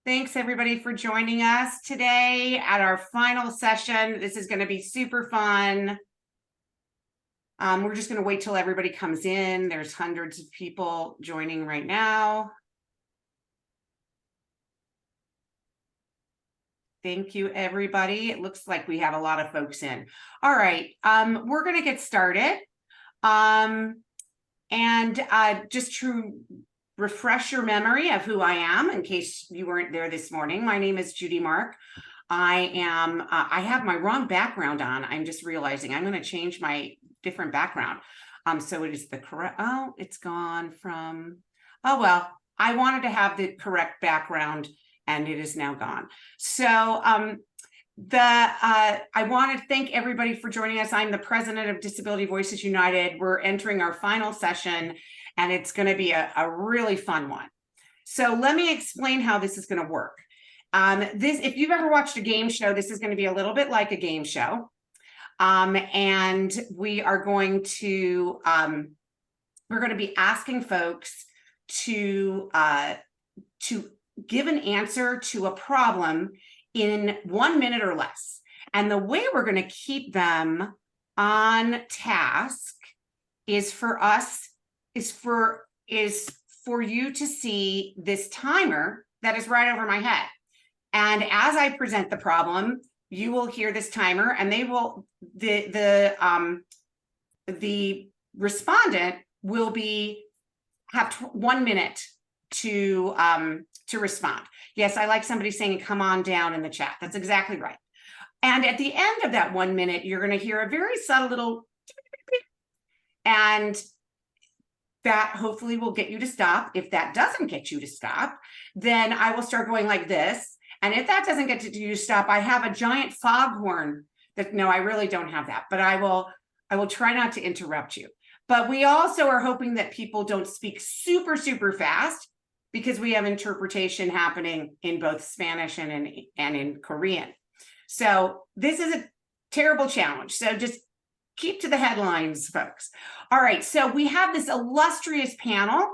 Thanks everybody for joining us today at our final session. This is going to be super fun. We're just going to wait till everybody comes in. There's hundreds of people joining right now. Thank you, everybody. It looks like we have a lot of folks in. All right, we're going to get started. Just to refresh your memory of who I am, in case you weren't there this morning, my name is Judy Mark. I have my wrong background on. I'm just realizing I'm going to change my different background. So it is the correct, oh, it's gone from, oh, well, I wanted to have the correct background and it is now gone. So I want to thank everybody for joining us. I'm the president of Disability Voices United. We're entering our final session and it's going to be a really fun one. So let me explain how this is going to work. If you've ever watched a game show, this is going to be a little bit like a game show. And we are going to be asking folks to give an answer to a problem in 1 minute or less. And the way we're going to keep them on task is for you to see this timer that is right over my head. And as I present the problem, you will hear this timer, and the respondent will have 1 minute to respond. Yes, I like somebody saying, come on down in the chat. That's exactly right. And at the end of that 1 minute, you're going to hear a very subtle little, and that hopefully will get you to stop. If that doesn't get you to stop, then I will start going like this. And if that doesn't get you to stop, I have a giant foghorn no, I really don't have that, but I will try not to interrupt you. But we also are hoping that people don't speak super, super fast, because we have interpretation happening in both Spanish and in Korean. So this is a terrible challenge. So just keep to the headlines, folks. All right, so we have this illustrious panel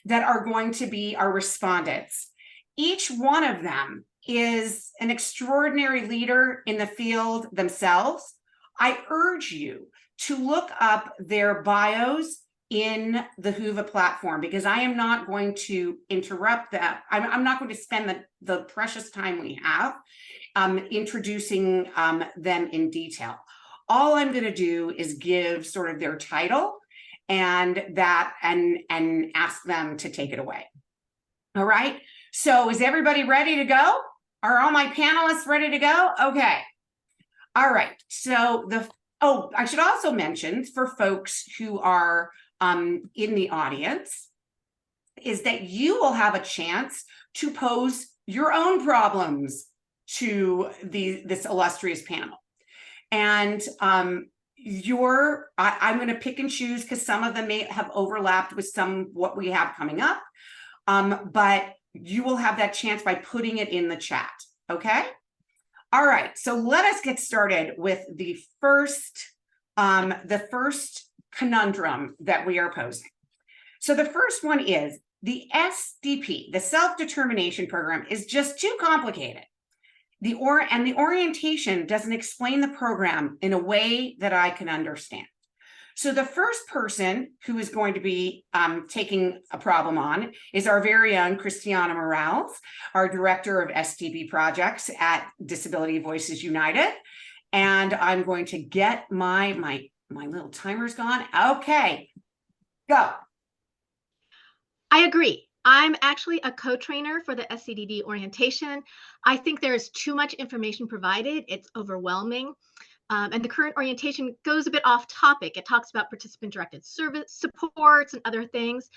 that are going to be our respondents. Each one of them is an extraordinary leader in the field themselves. I urge you to look up their bios in the Whova platform, because I am not going to interrupt that. I'm not going to spend the precious time we have introducing them in detail. All I'm going to do is give sort of their title and ask them to take it away. All right. So is everybody ready to go? Are all my panelists ready to go? Okay. All right. So I should also mention, for folks who are in the audience, is that you will have a chance to pose your own problems to this illustrious panel. And I'm going to pick and choose, because some of them may have overlapped with what we have coming up. But you will have that chance by putting it in the chat. Okay. All right. So let us get started with the first conundrum that we are posing. So the first one is the SDP, the Self-Determination Program, is just too complicated. The orientation doesn't explain the program in a way that I can understand. So the first person who is going to be taking a problem on is our very own Christiana Morales, our Director of SDB Projects at Disability Voices United. And I'm going to get my little timer's gone. Okay, go. I agree. I'm actually a co-trainer for the SCDD orientation. I think there is too much information provided. It's overwhelming. And the current orientation goes a bit off topic. It talks about participant-directed service supports and other things.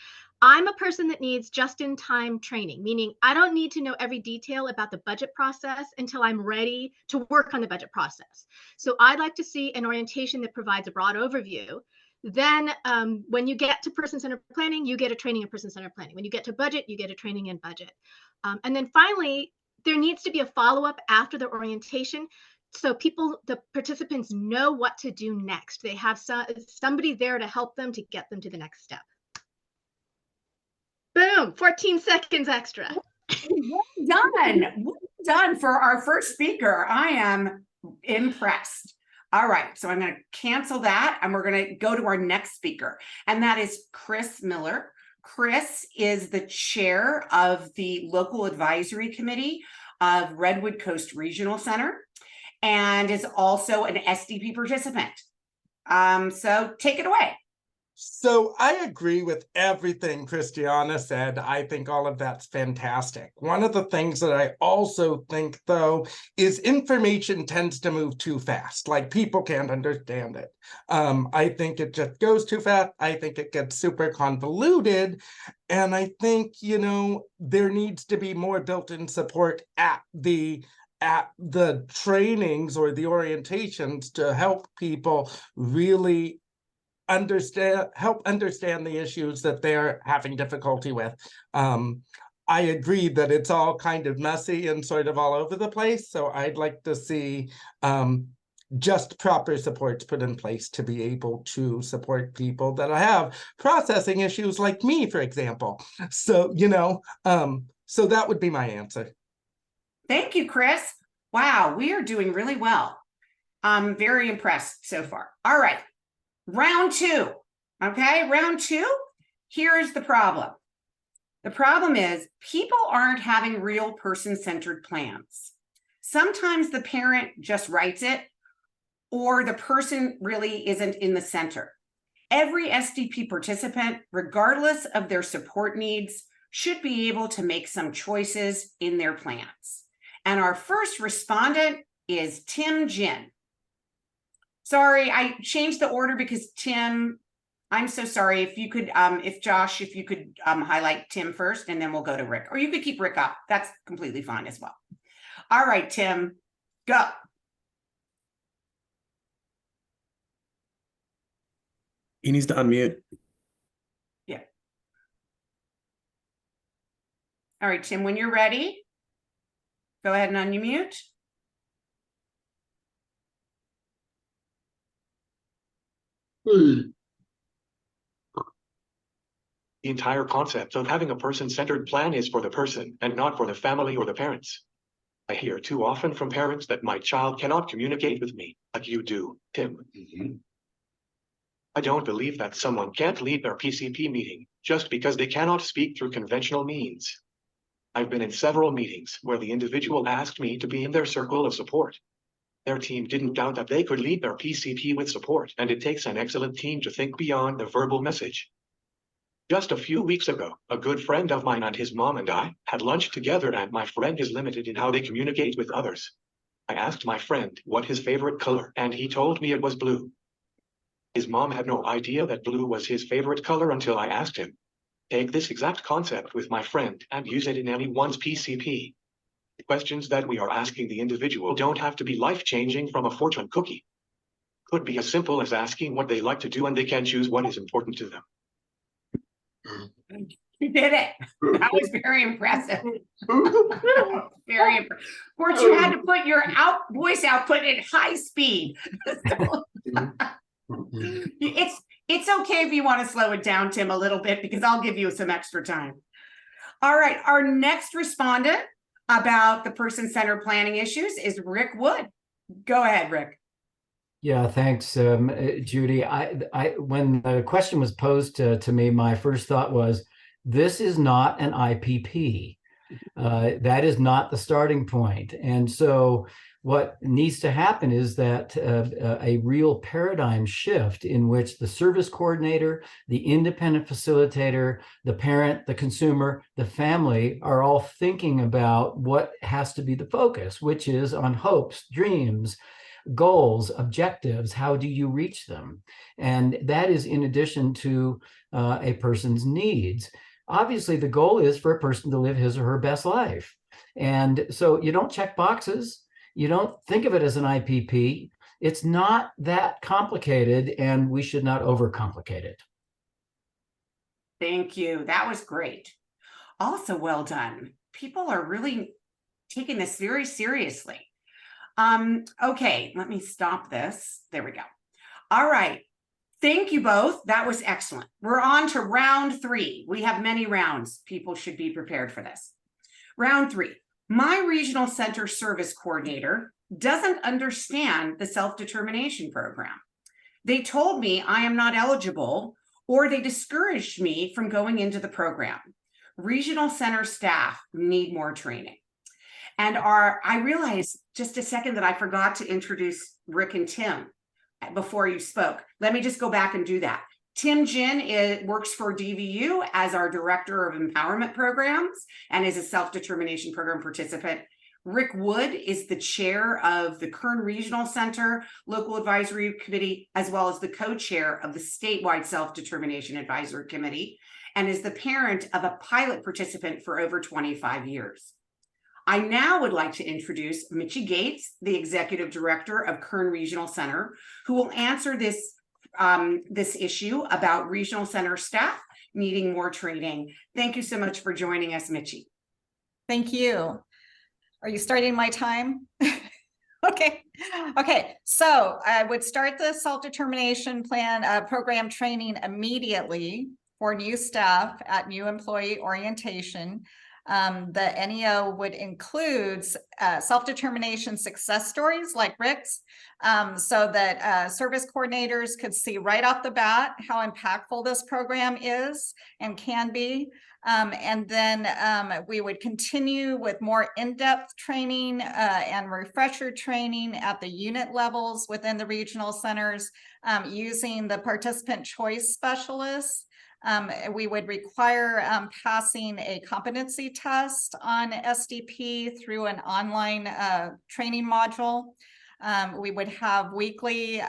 I'm a person that needs just-in-time training, meaning I don't need to know every detail about the budget process until I'm ready to work on the budget process. So I'd like to see an orientation that provides a broad overview. Then when you get to person-centered planning, you get a training in person-centered planning. When you get to budget, you get a training in budget. And then finally, there needs to be a follow-up after the orientation, so the participants know what to do next. They have somebody there to help them to get them to the next step. Boom, 14 seconds extra. Well done. Well done for our first speaker. I am impressed. All right, so I'm going to cancel that and we're going to go to our next speaker, and that is Chris Miller. Chris is the chair of the local advisory committee of Redwood Coast Regional Center and is also an SDP participant. So take it away. So I agree with everything Christiana said. I think all of that's fantastic. One of the things that I also think, though, is information tends to move too fast. Like, people can't understand it. I think it just goes too fast. I think it gets super convoluted. And I think, there needs to be more built-in support at the trainings or the orientations to help people really help understand the issues that they're having difficulty with. I agree that it's all kind of messy and sort of all over the place. So I'd like to see just proper supports put in place to be able to support people that have processing issues like me, for example. So, so that would be my answer. Thank you, Chris. Wow, we are doing really well. I'm very impressed so far. All right. Round two, okay? Round two, here's the problem. The problem is people aren't having real person-centered plans. Sometimes the parent just writes it, or the person really isn't in the center. Every SDP participant, regardless of their support needs, should be able to make some choices in their plans. And our first respondent is Tim Jin. Sorry, I changed the order because Tim, I'm so sorry. If you could, Josh, if you could highlight Tim first, and then we'll go to Rick. Or you could keep Rick up. That's completely fine as well. All right, Tim, go. He needs to unmute. Yeah. All right, Tim, when you're ready, go ahead and unmute. The entire concept of having a person-centered plan is for the person and not for the family or the parents. I hear too often from parents that my child cannot communicate with me like you do, Tim. I don't believe that someone can't lead their PCP meeting just because they cannot speak through conventional means. I've been in several meetings where the individual asked me to be in their circle of support. Their team didn't doubt that they could lead their PCP with support, and it takes an excellent team to think beyond the verbal message. Just a few weeks ago, a good friend of mine and his mom and I had lunch together, and my friend is limited in how they communicate with others. I asked my friend what his favorite color, and he told me it was blue. His mom had no idea that blue was his favorite color until I asked him. Take this exact concept with my friend and use it in anyone's PCP. The questions that we are asking the individual don't have to be life-changing from a fortune cookie. Could be as simple as asking what they like to do, and they can choose what is important to them. You did it. That was very impressive. Very impressive. Of course, you had to put your voice output at high speed. So, it's okay if you want to slow it down, Tim, a little bit, because I'll give you some extra time. All right, our next respondent about the person-centered planning issues is Rick Wood. Go ahead, Rick. Yeah, thanks, Judy. When the question was posed to me, my first thought was, this is not an IPP. That is not the starting point. And so what needs to happen is that a real paradigm shift in which the service coordinator, the independent facilitator, the parent, the consumer, the family are all thinking about what has to be the focus, which is on hopes, dreams, goals, objectives. How do you reach them? And that is in addition to a person's needs. Obviously, the goal is for a person to live his or her best life. And so you don't check boxes. You don't think of it as an IPP. It's not that complicated, and we should not overcomplicate it. Thank you. That was great. Also, well done. People are really taking this very seriously. Okay, let me stop this. There we go. All right. Thank you both. That was excellent. We're on to round 3. We have many rounds. People should be prepared for this. Round 3. My regional center service coordinator doesn't understand the self-determination program. They told me I am not eligible, or they discouraged me from going into the program. Regional center staff need more training. And I realized just a second that I forgot to introduce Rick and Tim before you spoke. Let me just go back and do that. Tim Jin works for DVU as our Director of Empowerment Programs and is a Self-Determination Program participant. Rick Wood is the chair of the Kern Regional Center Local Advisory Committee, as well as the co-chair of the statewide Self-Determination Advisory Committee, and is the parent of a pilot participant for over 25 years. I now would like to introduce Mitchie Gates, the Executive Director of Kern Regional Center, who will answer this issue about regional center staff needing more training. Thank you so much for joining us, Mitchie. Thank you. Are you starting my time? Okay. So I would start the self-determination plan program training immediately for new staff at new employee orientation. The NEO would include self-determination success stories like Rick's, so that service coordinators could see right off the bat how impactful this program is and can be. And then we would continue with more in-depth training and refresher training at the unit levels within the regional centers using the participant choice specialists. We would require passing a competency test on SDP through an online training module. We would have weekly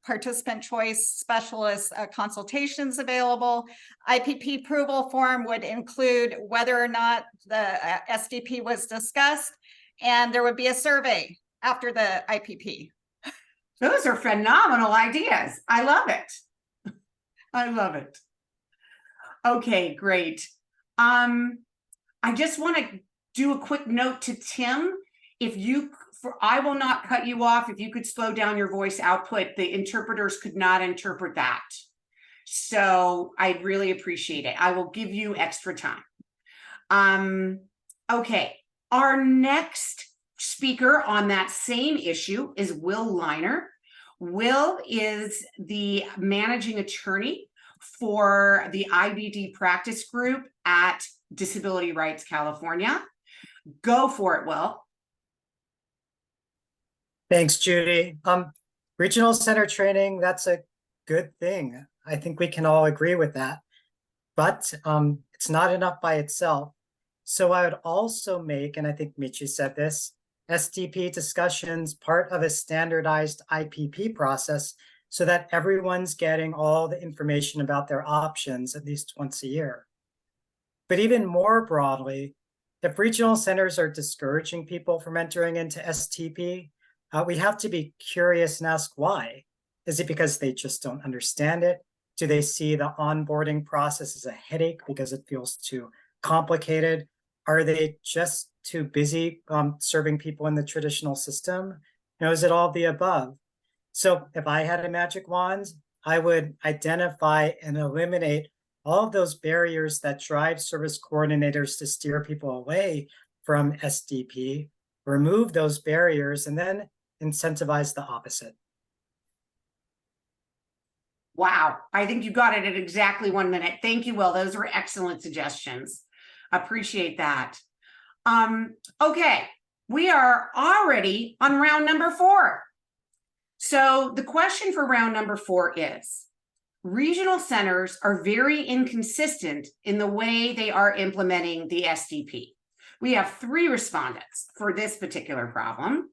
participant choice specialist consultations available. IPP approval form would include whether or not the SDP was discussed, and there would be a survey after the IPP. Those are phenomenal ideas. I love it. I love it. Okay, great. I just want to do a quick note to Tim. I will not cut you off. If you could slow down your voice output, the interpreters could not interpret that. So I'd really appreciate it. I will give you extra time. Okay, our next speaker on that same issue is Will Liner. Will is the managing attorney for the IBD practice group at Disability Rights California. Go for it, Will. Thanks, Judy. Regional center training, that's a good thing. I think we can all agree with that, but it's not enough by itself. So I would also make, and I think Michi said this, SDP discussions part of a standardized IPP process so that everyone's getting all the information about their options at least once a year. But even more broadly, if regional centers are discouraging people from entering into STP, we have to be curious and ask why. Is it because they just don't understand it? Do they see the onboarding process as a headache because it feels too complicated? Are they just too busy serving people in the traditional system? Is it all the above? So if I had a magic wand, I would identify and eliminate all of those barriers that drive service coordinators to steer people away from SDP, remove those barriers, and then incentivize the opposite. Wow, I think you got it at exactly 1 minute. Thank you, Will. Those were excellent suggestions. Appreciate that. Okay, we are already on round number 4. So the question for round number 4 is, regional centers are very inconsistent in the way they are implementing the SDP. We have 3 respondents for this particular problem.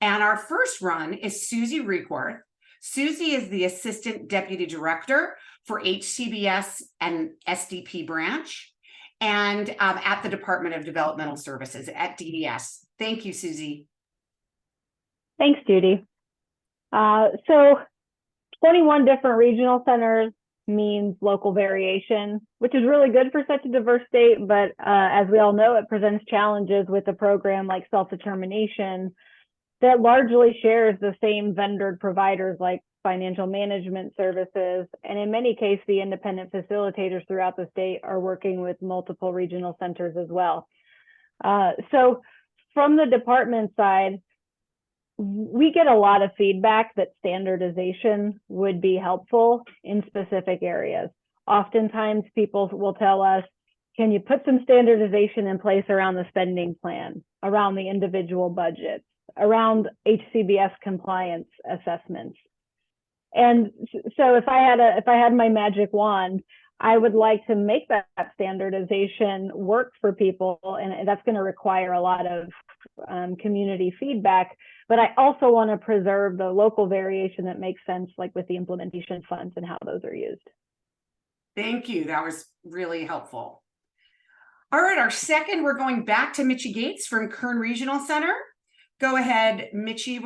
And our first run is Susie Reekworth. Susie is the Assistant Deputy Director for HCBS and SDP branch and at the Department of Developmental Services at DDS. Thank you, Susie. Thanks, Judy. So 21 different regional centers means local variation, which is really good for such a diverse state. But as we all know, it presents challenges with a program like self-determination that largely shares the same vendor providers like financial management services. And in many cases, the independent facilitators throughout the state are working with multiple regional centers as well. So from the department side, we get a lot of feedback that standardization would be helpful in specific areas. Oftentimes people will tell us, can you put some standardization in place around the spending plan, around the individual budgets, around HCBS compliance assessments? And so if I had my magic wand, I would like to make that standardization work for people, and that's going to require a lot of community feedback. But I also want to preserve the local variation that makes sense, like with the implementation funds and how those are used. Thank you. That was really helpful. All right, our second, we're going back to Mitchie Gates from Kern Regional Center. Go ahead, Mitchie,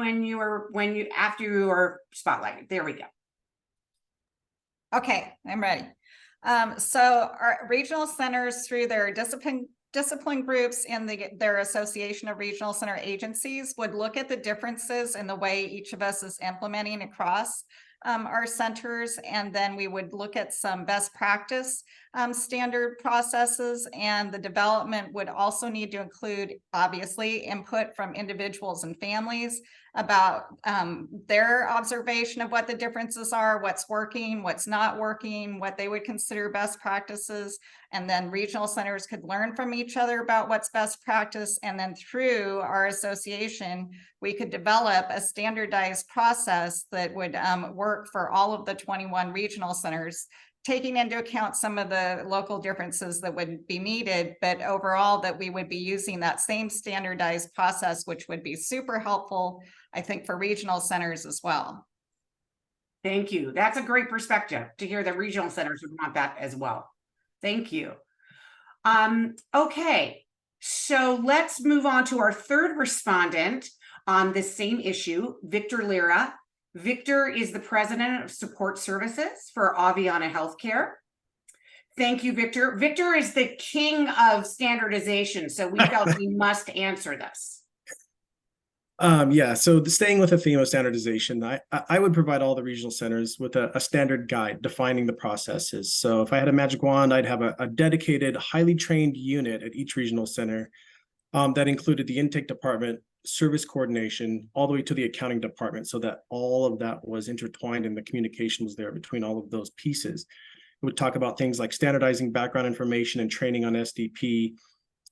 after you are spotlighted. There we go. Okay, I'm ready. So our regional centers, through their discipline groups and their Association of Regional Center Agencies, would look at the differences in the way each of us is implementing across our centers, and then we would look at some best practice standard processes, and the development would also need to include, obviously, input from individuals and families about their observation of what the differences are, what's working, what's not working, what they would consider best practices, and then regional centers could learn from each other about what's best practice, and then through our association, we could develop a standardized process that would work for all of the 21 regional centers, taking into account some of the local differences that would be needed, but overall that we would be using that same standardized process, which would be super helpful, I think, for regional centers as well. Thank you. That's a great perspective to hear that regional centers would want that as well. Thank you. Okay, so let's move on to our third respondent on this same issue, Victor Lira. Victor is the president of support services for Aviana Healthcare. Thank you, Victor. Victor is the king of standardization, so we felt we must answer this. Yeah, so staying with the theme of standardization, I would provide all the regional centers with a standard guide defining the processes. So if I had a magic wand, I'd have a dedicated, highly trained unit at each regional center that included the intake department, service coordination, all the way to the accounting department, so that all of that was intertwined and the communication was there between all of those pieces. It would talk about things like standardizing background information and training on SDP.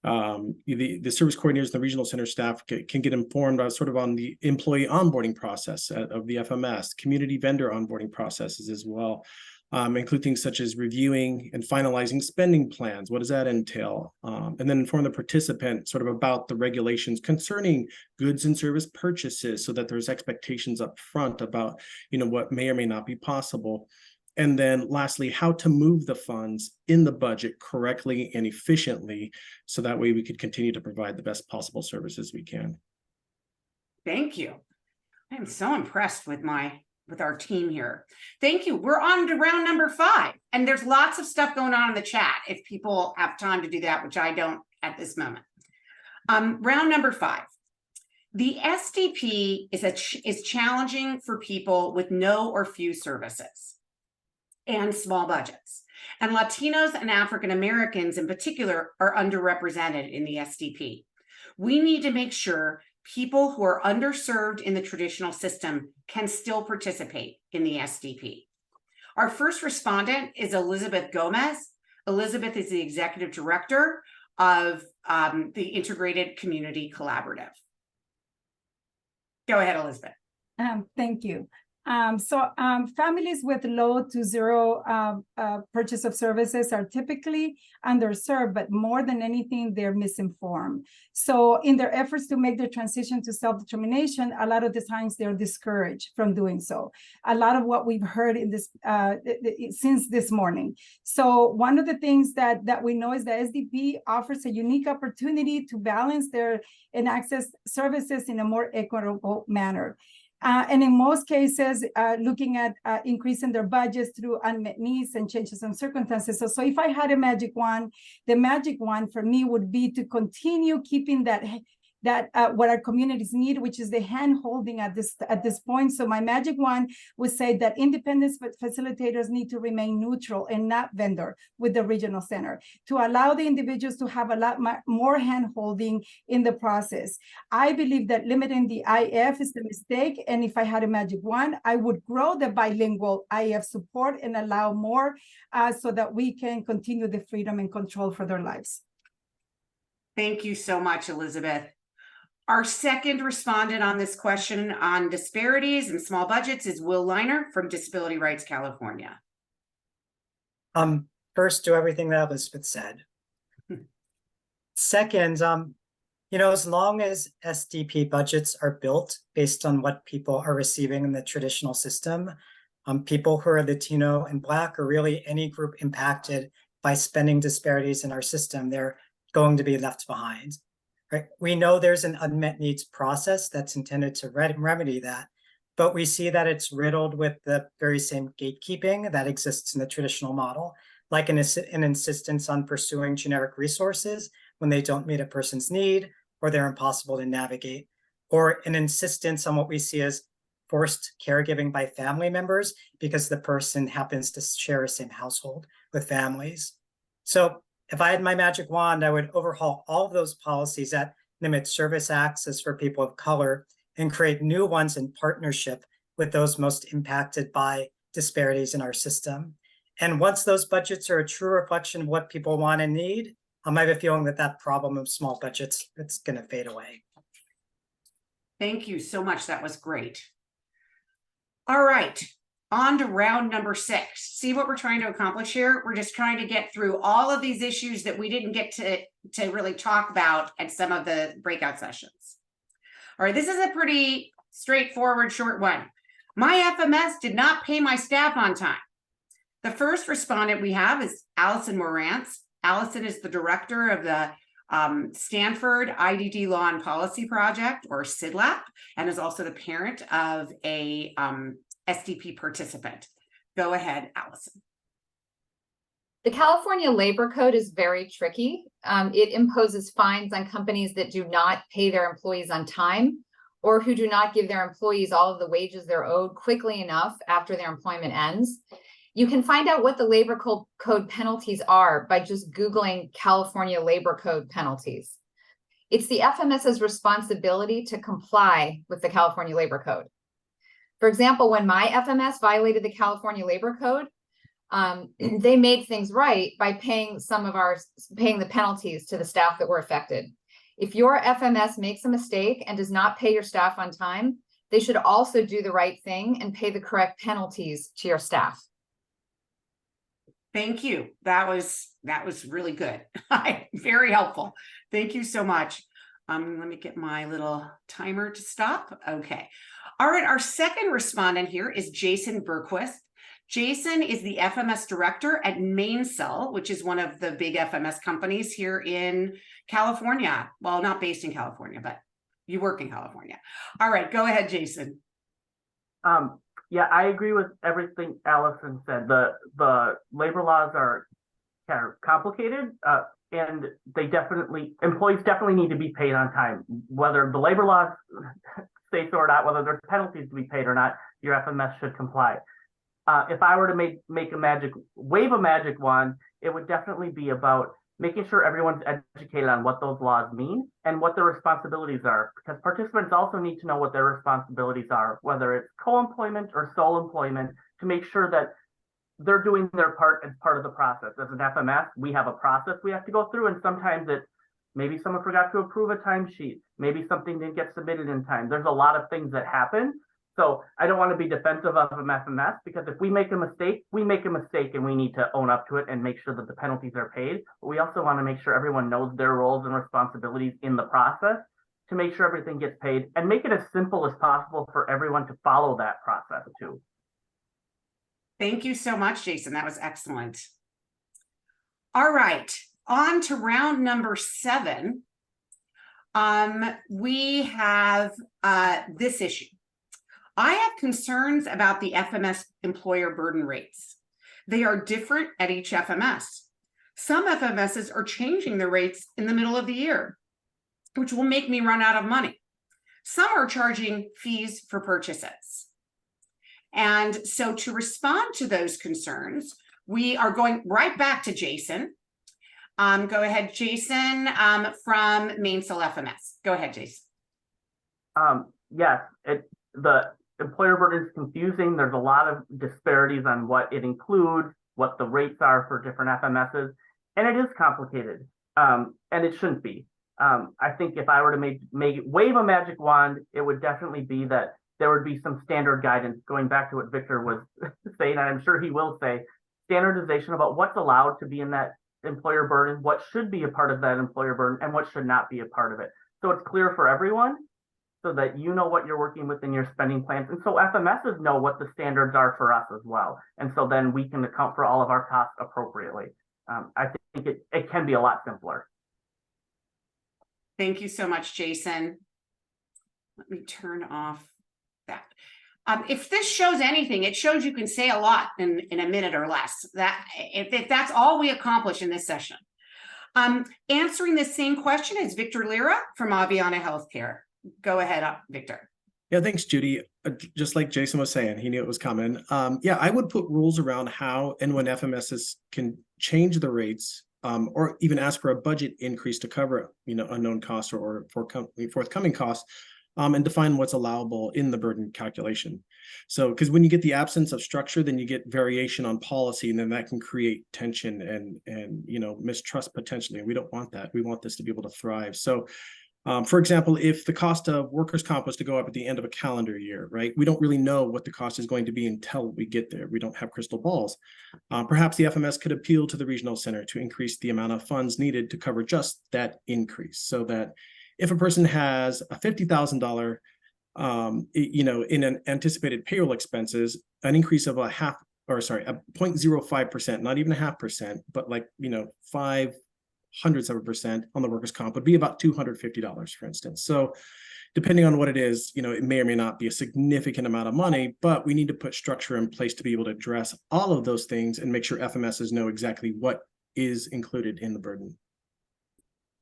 The service coordinators and the regional center staff can get informed sort of on the employee onboarding process of the FMS, community vendor onboarding processes as well. Include things such as reviewing and finalizing spending plans. What does that entail? And then inform the participant sort of about the regulations concerning goods and service purchases, so that there's expectations up front about, what may or may not be possible. And then lastly, how to move the funds in the budget correctly and efficiently, so that way we could continue to provide the best possible services we can. Thank you. I am so impressed with our team here. Thank you. We're on to round number 5, and there's lots of stuff going on in the chat if people have time to do that, which I don't at this moment. Round number 5. The SDP is challenging for people with no or few services and small budgets. And Latinos and African Americans in particular are underrepresented in the SDP. We need to make sure people who are underserved in the traditional system can still participate in the SDP. Our first respondent is Elizabeth Gomez. Elizabeth is the executive director of the Integrated Community Collaborative. Go ahead, Elizabeth. Thank you. Families with low to zero purchase of services are typically underserved, but more than anything, they're misinformed. So in their efforts to make the transition to self-determination, a lot of the times they're discouraged from doing so. A lot of what we've heard in this since this morning. So one of the things that we know is that SDP offers a unique opportunity to balance and access services in a more equitable manner. And in most cases, looking at increasing their budgets through unmet needs and changes in circumstances. So if I had a magic wand, the magic wand for me would be to continue keeping that that what our communities need, which is the hand holding at this point. So my magic wand would say that independent facilitators need to remain neutral and not vendor with the regional center to allow the individuals to have a lot more hand holding in the process. I believe that limiting the IF is the mistake. And if I had a magic wand, I would grow the bilingual IF support and allow more so that we can continue the freedom and control for their lives. Thank you so much, Elizabeth. Our second respondent on this question on disparities and small budgets is Will Liner from Disability Rights California. First, do everything that Elizabeth said. Second, as long as SDP budgets are built based on what people are receiving in the traditional system, people who are Latino and Black, or really any group impacted by spending disparities in our system, they're going to be left behind. Right? We know there's an unmet needs process that's intended to remedy that, but we see that it's riddled with the very same gatekeeping that exists in the traditional model, like an insistence on pursuing generic resources when they don't meet a person's need or they're impossible to navigate, or an insistence on what we see as forced caregiving by family members because the person happens to share the same household with families. So if I had my magic wand, I would overhaul all of those policies that limit service access for people of color and create new ones in partnership with those most impacted by disparities in our system. And once those budgets are a true reflection of what people want and need, I have a feeling that that problem of small budgets, it's going to fade away. Thank you so much. That was great. All right. On to round number 6. See what we're trying to accomplish here? We're just trying to get through all of these issues that we didn't get to really talk about at some of the breakout sessions. All right, this is a pretty straightforward short one. My FMS did not pay my staff on time. The first respondent we have is Allison Morantz. Allison is the director of the Stanford IDD Law and Policy Project, or SIDLAP, and is also the parent of a SDP participant. Go ahead, Allison. The California Labor Code is very tricky. It imposes fines on companies that do not pay their employees on time, or who do not give their employees all of the wages they're owed quickly enough after their employment ends. You can find out what the Labor Code penalties are by just Googling California Labor Code penalties. It's the FMS's responsibility to comply with the California Labor Code. For example, when my FMS violated the California Labor Code, they made things right by paying the penalties to the staff that were affected. If your FMS makes a mistake and does not pay your staff on time, they should also do the right thing and pay the correct penalties to your staff. Thank you. That was really good. Very helpful. Thank you so much. Let me get my little timer to stop. Okay. All right. Our second respondent here is Jason Berquist. Jason is the FMS director at MainCell, which is one of the big FMS companies here in California. Well, not based in California, but you work in California. All right. Go ahead, Jason. Yeah, I agree with everything Allison said. The labor laws are kind of complicated, and employees definitely need to be paid on time. Whether the labor laws say so or not, whether there's penalties to be paid or not, your FMS should comply. If I were to wave a magic wand, it would definitely be about making sure everyone's educated on what those laws mean and what their responsibilities are, because participants also need to know what their responsibilities are, whether it's co-employment or sole employment, to make sure that they're doing their part as part of the process. As an FMS, we have a process we have to go through, and sometimes maybe someone forgot to approve a timesheet, maybe something didn't get submitted in time. There's a lot of things that happen. So I don't want to be defensive of an FMS, because if we make a mistake, and we need to own up to it and make sure that the penalties are paid. But we also want to make sure everyone knows their roles and responsibilities in the process to make sure everything gets paid, and make it as simple as possible for everyone to follow that process too. Thank you so much, Jason. That was excellent. All right, on to round number 7. We have this issue. I have concerns about the FMS employer burden rates. They are different at each FMS. Some FMSs are changing the rates in the middle of the year. which will make me run out of money. Some are charging fees for purchases. And so to respond to those concerns, we are going right back to Jason. Go ahead, Jason, from Mainsail FMS. Go ahead, Jason. Yes, the employer burden is confusing. There's a lot of disparities on what it includes, what the rates are for different FMSs, and it is complicated, and it shouldn't be. I think if I were to wave a magic wand, it would definitely be that there would be some standard guidance, going back to what Victor was saying, and I'm sure he will say, standardization about what's allowed to be in that employer burden, what should be a part of that employer burden, and what should not be a part of it. So it's clear for everyone, so that you know what you're working with in your spending plans. And so FMSs know what the standards are for us as well. And so then we can account for all of our costs appropriately. I think it can be a lot simpler. Thank you so much, Jason. Let me turn off that. If this shows anything, it shows you can say a lot in a minute or less. That if that's all we accomplish in this session. Answering the same question is Victor Lira from Aviana Healthcare. Go ahead, Victor. Yeah, thanks, Judy. Just like Jason was saying, he knew it was coming. Yeah, I would put rules around how and when FMSs can change the rates, or even ask for a budget increase to cover, unknown costs or forthcoming costs, and define what's allowable in the burden calculation. So, because when you get the absence of structure, then you get variation on policy, and then that can create tension and mistrust potentially. And we don't want that. We want this to be able to thrive. So, for example, if the cost of workers' comp was to go up at the end of a calendar year, right? We don't really know what the cost is going to be until we get there. We don't have crystal balls. Perhaps the FMS could appeal to the regional center to increase the amount of funds needed to cover just that increase, so that if a person has a $50,000, in an anticipated payroll expenses, an increase of a 0.05%, not even a 0.5%, but 0.05% on the workers' comp would be about $250, for instance. So depending on what it is, it may or may not be a significant amount of money, but we need to put structure in place to be able to address all of those things and make sure FMSs know exactly what is included in the burden.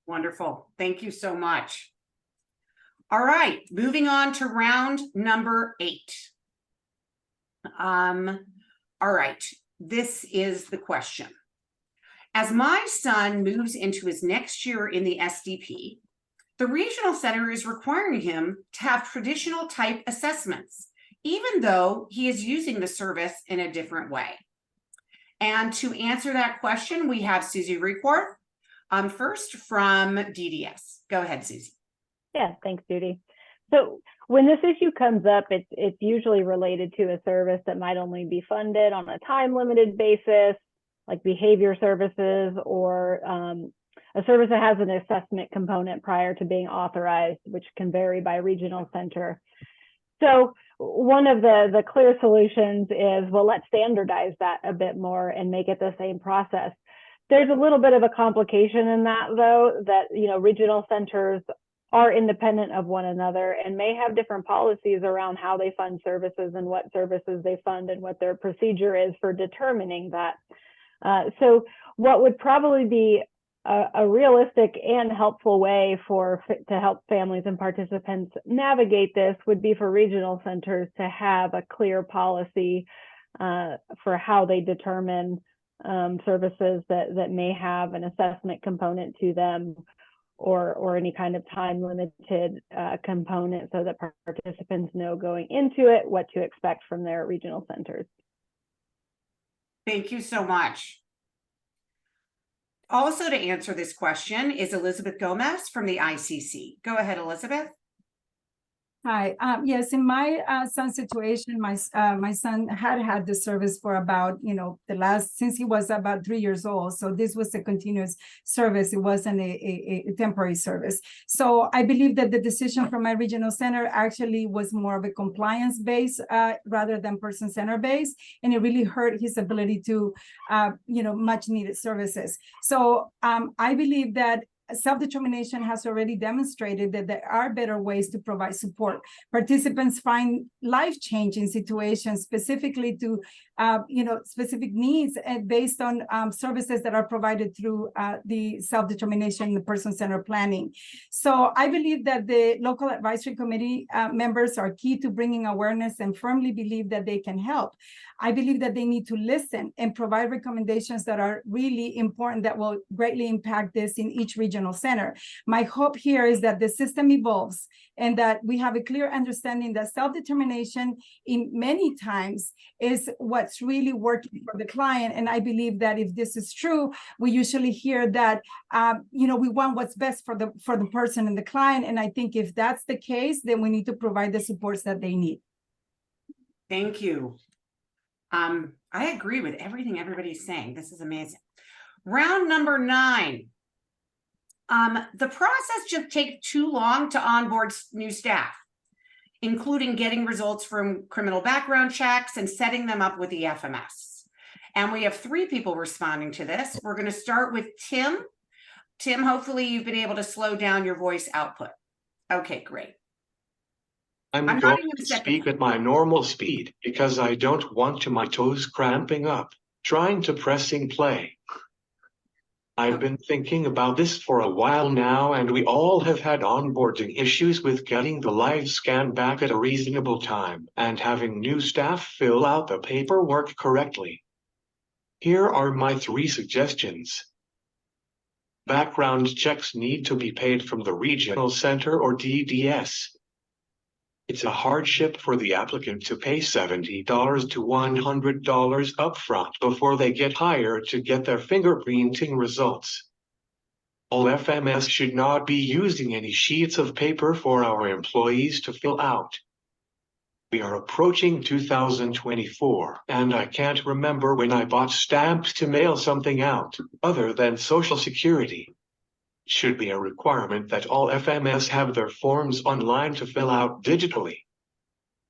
Wonderful. Thank you so much. All right, moving on to round number 8. All right, this is the question. As my son moves into his next year in the SDP, the regional center is requiring him to have traditional type assessments, even though he is using the service in a different way. And to answer that question, we have Susie Reekworth, first from DDS. Go ahead, Susie. Yeah, thanks, Judy. So when this issue comes up, it's usually related to a service that might only be funded on a time-limited basis, like behavior services, or a service that has an assessment component prior to being authorized, which can vary by regional center. So one of the clear solutions is, well, let's standardize that a bit more and make it the same process. There's a little bit of a complication in that, though, that regional centers are independent of one another and may have different policies around how they fund services and what services they fund and what their procedure is for determining that. So what would probably be a realistic and helpful way to help families and participants navigate this would be for regional centers to have a clear policy for how they determine services that may have an assessment component to them, or any kind of time limited component, so that participants know going into it what to expect from their regional centers. Thank you so much. Also, to answer this question is Elizabeth Gomez from the ICC. Go ahead, Elizabeth. Hi. Yes, in my son's situation, my son had the service for about, since he was about 3 years old. So this was a continuous service. It wasn't a temporary service. So I believe that the decision from my regional center actually was more of a compliance base rather than person-centered base. And it really hurt his ability to, much needed services. So I believe that self-determination has already demonstrated that there are better ways to provide support. Participants find life-changing situations specifically to specific needs and based on services that are provided through the self-determination, the person-centered planning. So I believe that the local advisory committee members are key to bringing awareness and firmly believe that they can help. I believe that they need to listen and provide recommendations that are really important that will greatly impact this in each regional center. My hope here is that the system evolves and that we have a clear understanding that self-determination in many times is what's really working for the client. And I believe that if this is true, we usually hear that, we want what's best for the person and the client. And I think if that's the case, then we need to provide the supports that they need. Thank you. I agree with everything everybody's saying. This is amazing. Round number 9. The process just takes too long to onboard new staff, including getting results from criminal background checks and setting them up with the FMS. And we have 3 people responding to this. We're going to start with Tim. Tim, hopefully you've been able to slow down your voice output. Okay, great. I'm going to speak at my normal speed because I don't want my toes cramping up, trying to pressing play. I've been thinking about this for a while now, and we all have had onboarding issues with getting the live scan back at a reasonable time and having new staff fill out the paperwork correctly. Here are my 3 suggestions. Background checks need to be paid from the regional center or DDS. It's a hardship for the applicant to pay $70 to $100 upfront before they get hired to get their fingerprinting results. All FMS should not be using any sheets of paper for our employees to fill out. We are approaching 2024, and I can't remember when I bought stamps to mail something out, other than Social Security. Should be a requirement that all FMS have their forms online to fill out digitally.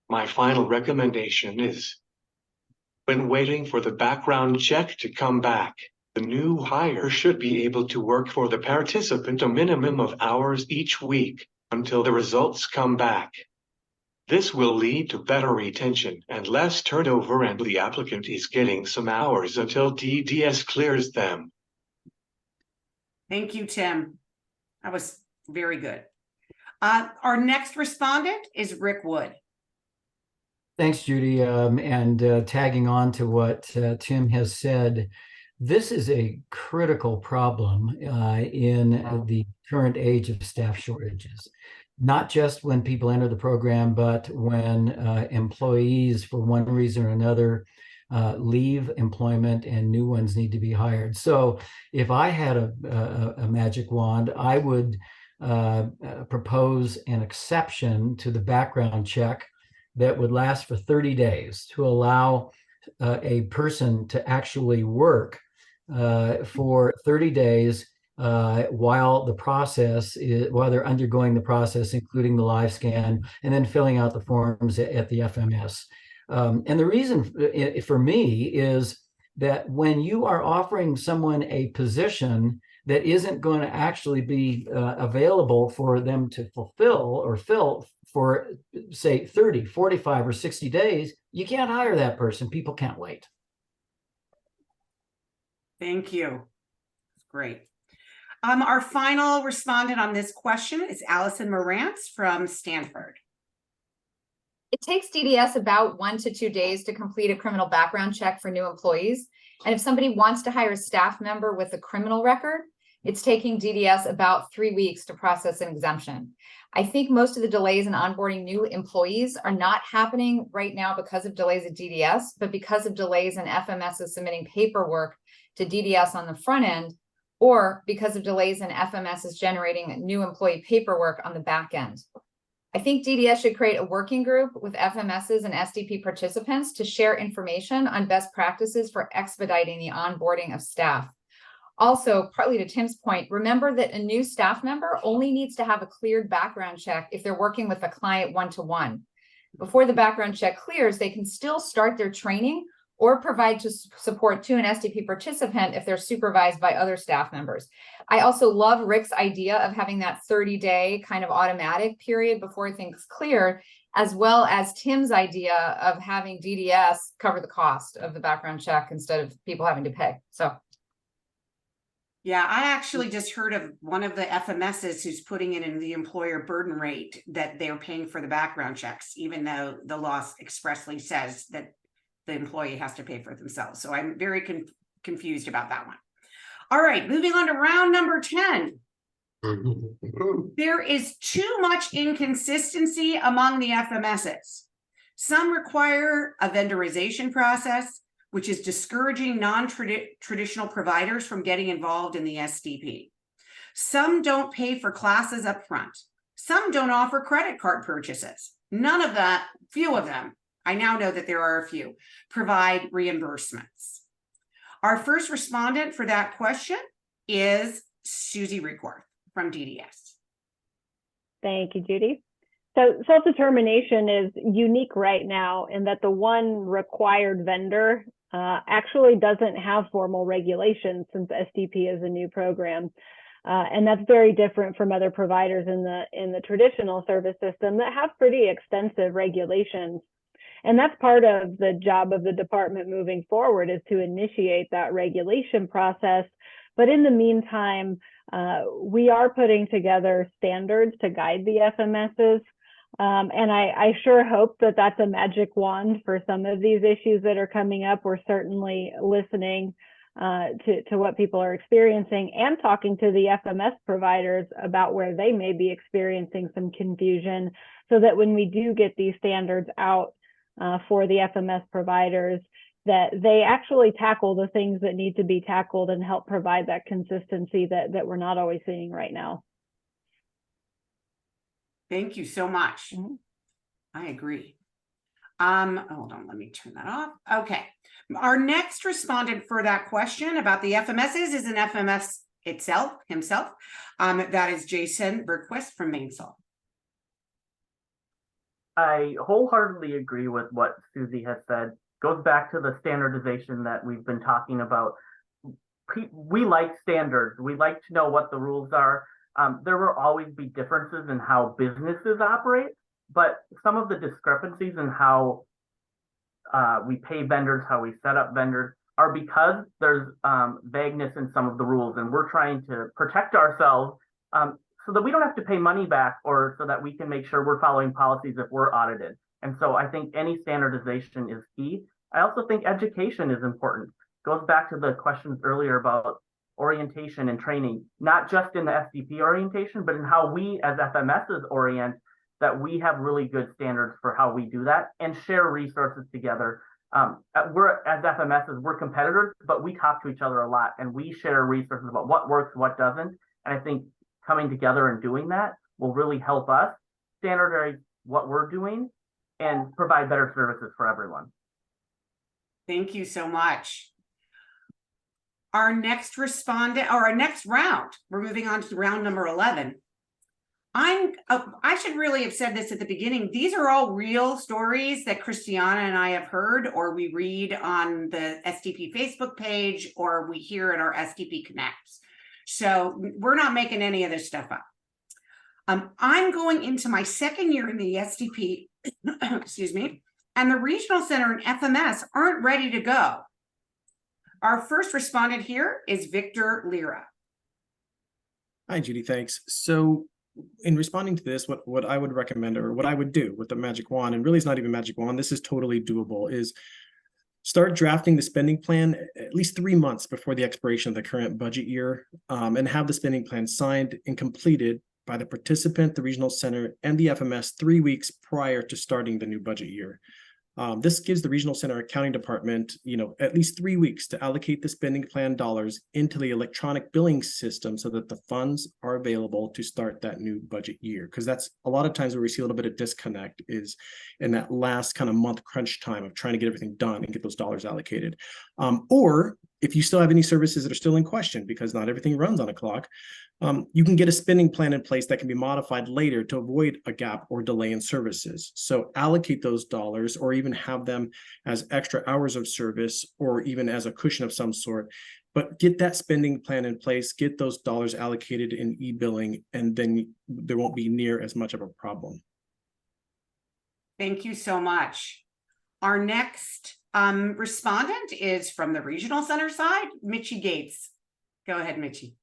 My final recommendation is, when waiting for the background check to come back, the new hire should be able to work for the participant a minimum of hours each week until the results come back. This will lead to better retention and less turnover, and the applicant is getting some hours until DDS clears them. Thank you, Tim. That was very good. Our next respondent is Rick Wood. Thanks, Judy. And tagging on to what Tim has said, this is a critical problem in the current age of staff shortages. Not just when people enter the program, but when employees, for one reason or another, leave employment and new ones need to be hired. So if I had a magic wand, I would propose an exception to the background check that would last for 30 days to allow a person to actually work for 30 days while they're undergoing the process, including the live scan, and then filling out the forms at the FMS. And the reason for me is that when you are offering someone a position that isn't going to actually be available for them to fulfill or fill for, say, 30, 45, or 60 days, you can't hire that person. People can't wait. Thank you. Great. Our final respondent on this question is Allison Morantz from Stanford. It takes DDS about 1 to 2 days to complete a criminal background check for new employees. And if somebody wants to hire a staff member with a criminal record, it's taking DDS about 3 weeks to process an exemption. I think most of the delays in onboarding new employees are not happening right now because of delays at DDS, but because of delays in FMSs submitting paperwork to DDS on the front end, or because of delays in FMSs generating new employee paperwork on the back end. I think DDS should create a working group with FMSs and SDP participants to share information on best practices for expediting the onboarding of staff. Also, partly to Tim's point, remember that a new staff member only needs to have a cleared background check if they're working with a client one-to-one. Before the background check clears, they can still start their training or provide support to an SDP participant if they're supervised by other staff members. I also love Rick's idea of having that 30-day kind of automatic period before things clear, as well as Tim's idea of having DDS cover the cost of the background check instead of people having to pay. So. Yeah, I actually just heard of one of the FMSs who's putting it in the employer burden rate that they're paying for the background checks, even though the law expressly says that the employee has to pay for it themselves. So I'm very confused about that one. All right, moving on to round number 10. There is too much inconsistency among the FMSs. Some require a vendorization process, which is discouraging non-traditional providers from getting involved in the SDP. Some don't pay for classes up front. Some don't offer credit card purchases. None of that, few of them, I now know that there are a few, provide reimbursements. Our first respondent for that question is Susie Reekworth from DDS. Thank you, Judy. So self-determination is unique right now in that the one required vendor actually doesn't have formal regulations since SDP is a new program. And that's very different from other providers in the traditional service system that have pretty extensive regulations. And that's part of the job of the department moving forward, is to initiate that regulation process. But in the meantime, we are putting together standards to guide the FMSs. And I sure hope that that's a magic wand for some of these issues that are coming up. We're certainly listening to what people are experiencing and talking to the FMS providers about where they may be experiencing some confusion, so that when we do get these standards out for the FMS providers, that they actually tackle the things that need to be tackled and help provide that consistency that we're not always seeing right now. Thank you so much. I agree. Hold on, let me turn that off. Okay. Our next respondent for that question about the FMSs is an FMS himself. That is Jason Bergquist from Mainsail. I wholeheartedly agree with what Susie has said. Goes back to the standardization that we've been talking about. We like standards. We like to know what the rules are. There will always be differences in how businesses operate, but some of the discrepancies in how we pay vendors, how we set up vendors, are because there's vagueness in some of the rules, and we're trying to protect ourselves so that we don't have to pay money back, or so that we can make sure we're following policies if we're audited. And so I think any standardization is key. I also think education is important. Goes back to the questions earlier about orientation and training, not just in the SDP orientation, but in how we as FMSs orient, that we have really good standards for how we do that and share resources together. We're, as FMSs, we're competitors, but we talk to each other a lot, and we share resources about what works, what doesn't. And I think coming together and doing that will really help us standardize what we're doing and provide better services for everyone. Thank you so much. Our next respondent, or our next round, we're moving on to round number 11. I should really have said this at the beginning. These are all real stories that Christiana and I have heard, or we read on the SDP Facebook page, or we hear in our SDP Connects. So we're not making any of this stuff up. I'm going into my second year in the SDP, excuse me, and the regional center and FMS aren't ready to go. Our first respondent here is Victor Lira. Hi, Judy, thanks. So in responding to this, what I would recommend, or what I would do with the magic wand, and really it's not even magic wand, this is totally doable, is start drafting the spending plan at least 3 months before the expiration of the current budget year, and have the spending plan signed and completed by the participant, the regional center, and the FMS 3 weeks prior to starting the new budget year. This gives the regional center accounting department, at least 3 weeks to allocate the spending plan dollars into the electronic billing system so that the funds are available to start that new budget year. Because that's a lot of times where we see a little bit of disconnect, is in that last kind of month crunch time of trying to get everything done and get those dollars allocated. Or If you still have any services that are still in question, because not everything runs on a clock, you can get a spending plan in place that can be modified later to avoid a gap or delay in services. So allocate those dollars, or even have them as extra hours of service, or even as a cushion of some sort. But get that spending plan in place, get those dollars allocated in e-billing, and then there won't be near as much of a problem. Thank you so much. Our next respondent is from the regional center side, Mitchie Gates. Go ahead, Mitchie.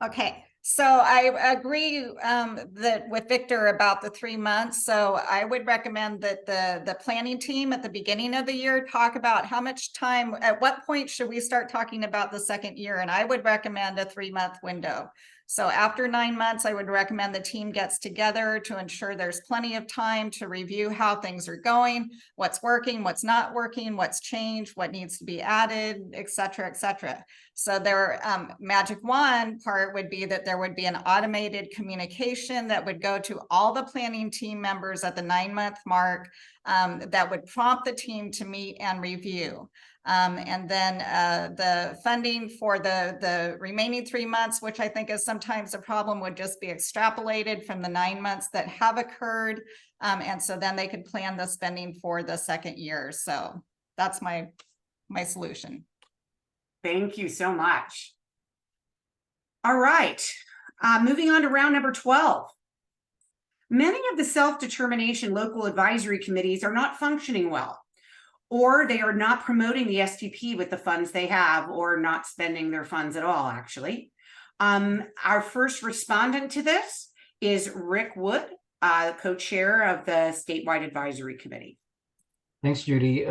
Okay, so I agree that with Victor about the 3 months. So I would recommend that the planning team at the beginning of the year talk about how much time, at what point should we start talking about the second year? And I would recommend a 3-month window. So after 9 months, I would recommend the team gets together to ensure there's plenty of time to review how things are going, what's working, what's not working, what's changed, what needs to be added, et cetera, et cetera. So their magic wand part would be that there would be an automated communication that would go to all the planning team members at the 9-month mark that would prompt the team to meet and review. And then the funding for the remaining 3 months, which I think is sometimes a problem, would just be extrapolated from the 9 months that have occurred. And so then they could plan the spending for the second year. So that's my solution. Thank you so much. All right, moving on to round number 12. Many of the self-determination local advisory committees are not functioning well, or they are not promoting the STP with the funds they have, or not spending their funds at all, actually. Our first respondent to this is Rick Wood, co-chair of the statewide advisory committee. Thanks, Judy.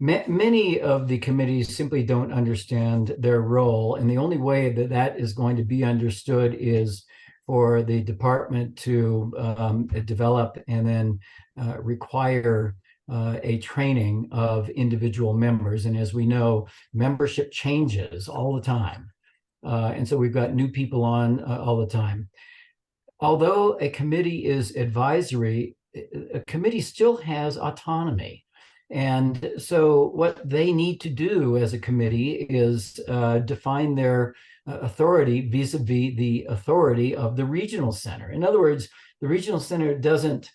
Many of the committees simply don't understand their role, and the only way that that is going to be understood is for the department to develop and then require a training of individual members. And as we know, membership changes all the time. And so we've got new people on all the time. Although a committee is advisory, a committee still has autonomy. And so what they need to do as a committee is define their authority vis-a-vis the authority of the regional center. In other words, the regional center doesn't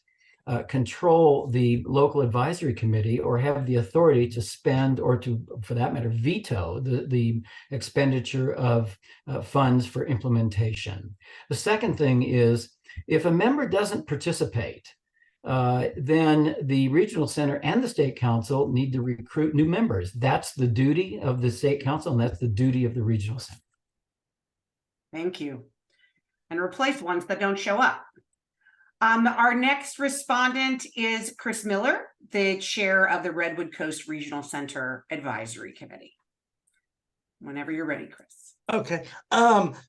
control the local advisory committee or have the authority to spend, or to, for that matter, veto the expenditure of funds for implementation. The second thing is, if a member doesn't participate, then the regional center and the state council need to recruit new members. That's the duty of the state council, and that's the duty of the regional center. Thank you. And replace ones that don't show up. Our next respondent is Chris Miller, the chair of the Redwood Coast Regional Center Advisory Committee. Whenever you're ready, Chris. Okay,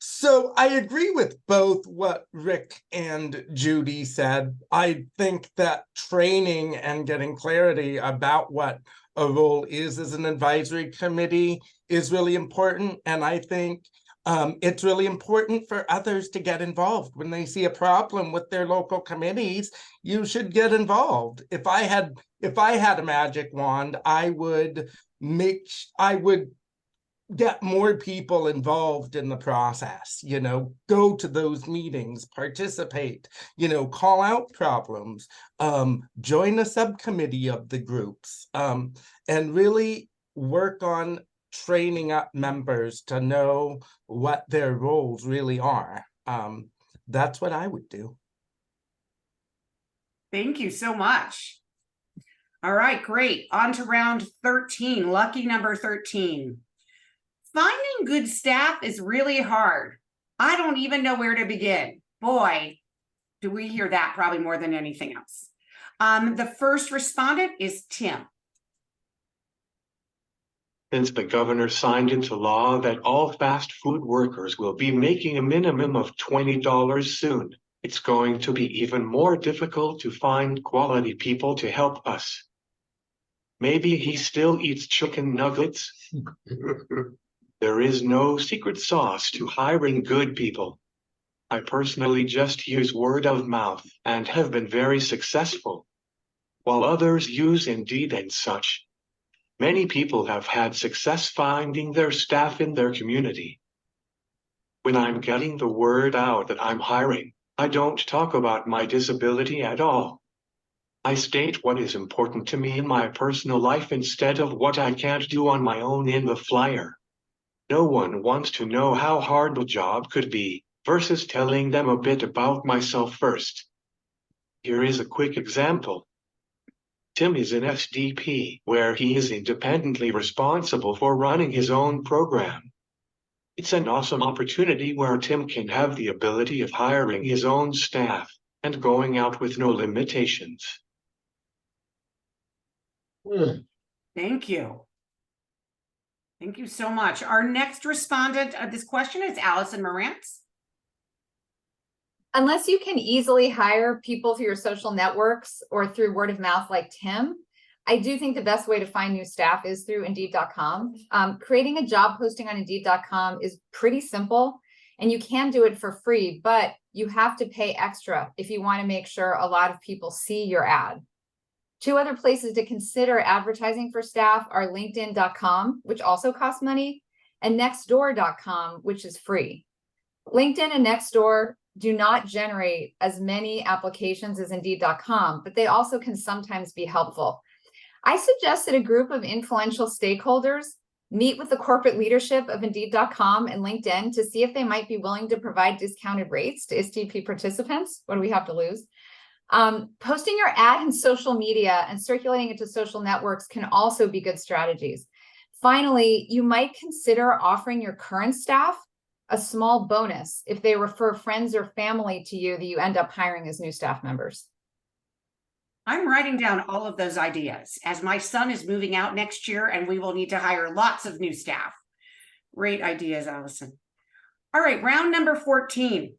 so I agree with both what Rick and Judy said. I think that training and getting clarity about what a role is as an advisory committee is really important. And I think it's really important for others to get involved. When they see a problem with their local committees, you should get involved. If I had a magic wand, I would get more people involved in the process, go to those meetings, participate, call out problems, join a subcommittee of the groups, and really work on training up members to know what their roles really are. That's what I would do. Thank you so much. All right, great. On to round 13, lucky number 13. Finding good staff is really hard. I don't even know where to begin. Boy, do we hear that probably more than anything else. The first respondent is Tim. Since the governor signed into law that all fast food workers will be making a minimum of $20 soon, it's going to be even more difficult to find quality people to help us. Maybe he still eats chicken nuggets. There is no secret sauce to hiring good people. I personally just use word of mouth and have been very successful, while others use Indeed and such. Many people have had success finding their staff in their community. When I'm getting the word out that I'm hiring, I don't talk about my disability at all. I state what is important to me in my personal life instead of what I can't do on my own in the flyer. No one wants to know how hard the job could be, versus telling them a bit about myself first. Here is a quick example. Tim is in SDP, where he is independently responsible for running his own program. It's an awesome opportunity where Tim can have the ability of hiring his own staff and going out with no limitations. Thank you. Thank you so much. Our next respondent of this question is Allison Morantz. Unless you can easily hire people through your social networks or through word of mouth like Tim, I do think the best way to find new staff is through Indeed.com. Creating a job posting on Indeed.com is pretty simple, and you can do it for free, but you have to pay extra if you want to make sure a lot of people see your ad. Two other places to consider advertising for staff are LinkedIn.com, which also costs money, and Nextdoor.com, which is free. LinkedIn and Nextdoor do not generate as many applications as Indeed.com, but they also can sometimes be helpful. I suggest that a group of influential stakeholders meet with the corporate leadership of Indeed.com and LinkedIn to see if they might be willing to provide discounted rates to SDP participants. What do we have to lose? Posting your ad in social media and circulating it to social networks can also be good strategies. Finally, you might consider offering your current staff a small bonus if they refer friends or family to you that you end up hiring as new staff members. I'm writing down all of those ideas as my son is moving out next year and we will need to hire lots of new staff. Great ideas, Allison. All right, round number 14.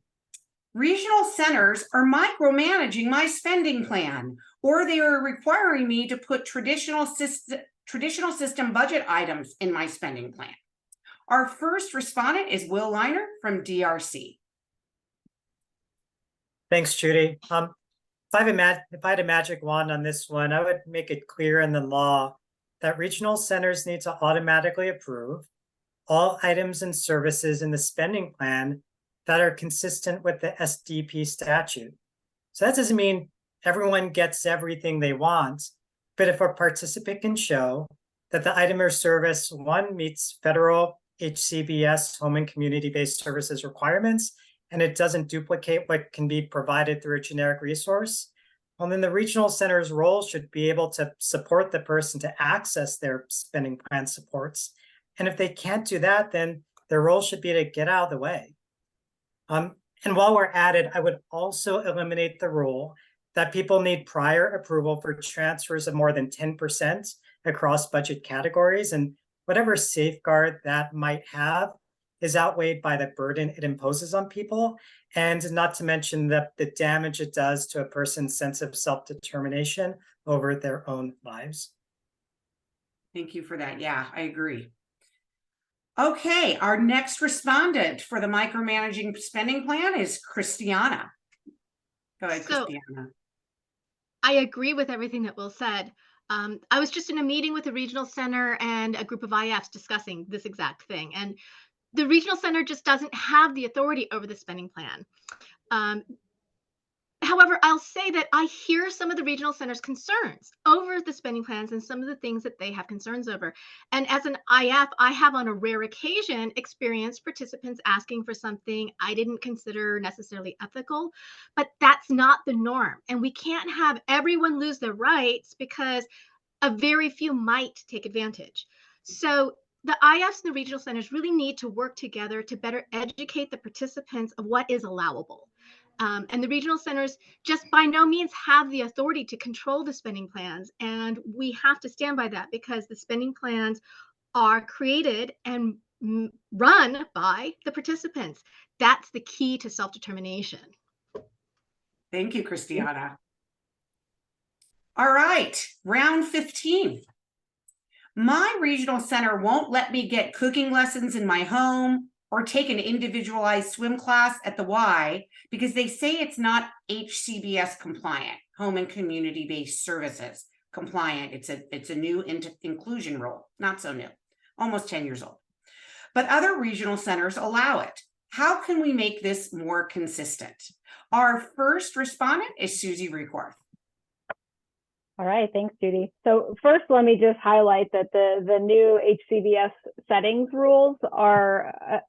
Regional centers are micromanaging my spending plan, or they are requiring me to put traditional system budget items in my spending plan. Our first respondent is Will Liner from DRC. Thanks, Judy. If I had a magic wand on this one, I would make it clear in the law that regional centers need to automatically approve all items and services in the spending plan that are consistent with the SDP statute. So that doesn't mean everyone gets everything they want, but if a participant can show that the item or service, one, meets federal HCBS home and community-based services requirements, and it doesn't duplicate what can be provided through a generic resource, well, then the regional center's role should be able to support the person to access their spending plan supports. And if they can't do that, then their role should be to get out of the way. And while we're at it, I would also eliminate the rule that people need prior approval for transfers of more than 10% across budget categories, and whatever safeguard that might have is outweighed by the burden it imposes on people, and not to mention the damage it does to a person's sense of self-determination over their own lives. Thank you for that. Yeah, I agree. Okay, our next respondent for the micromanaging spending plan is Christiana. Go ahead, Christiana. I agree with everything that Will said. I was just in a meeting with the regional center and a group of IFs discussing this exact thing. And the regional center just doesn't have the authority over the spending plan. However, I'll say that I hear some of the regional centers' concerns over the spending plans and some of the things that they have concerns over. And as an IF, I have on a rare occasion experienced participants asking for something I didn't consider necessarily ethical, but that's not the norm. And we can't have everyone lose their rights because a very few might take advantage. So the IFs and the regional centers really need to work together to better educate the participants of what is allowable. And the regional centers just by no means have the authority to control the spending plans. And we have to stand by that because the spending plans are created and run by the participants. That's the key to self-determination. Thank you, Christiana. All right, round 15. My regional center won't let me get cooking lessons in my home or take an individualized swim class at the Y because they say it's not HCBS compliant, home and community-based services compliant. It's a new inclusion rule, not so new, almost 10 years old. But other regional centers allow it. How can we make this more consistent? Our first respondent is Susie Recorth. All right, thanks, Judy. So first, let me just highlight that the new HCBS settings rules are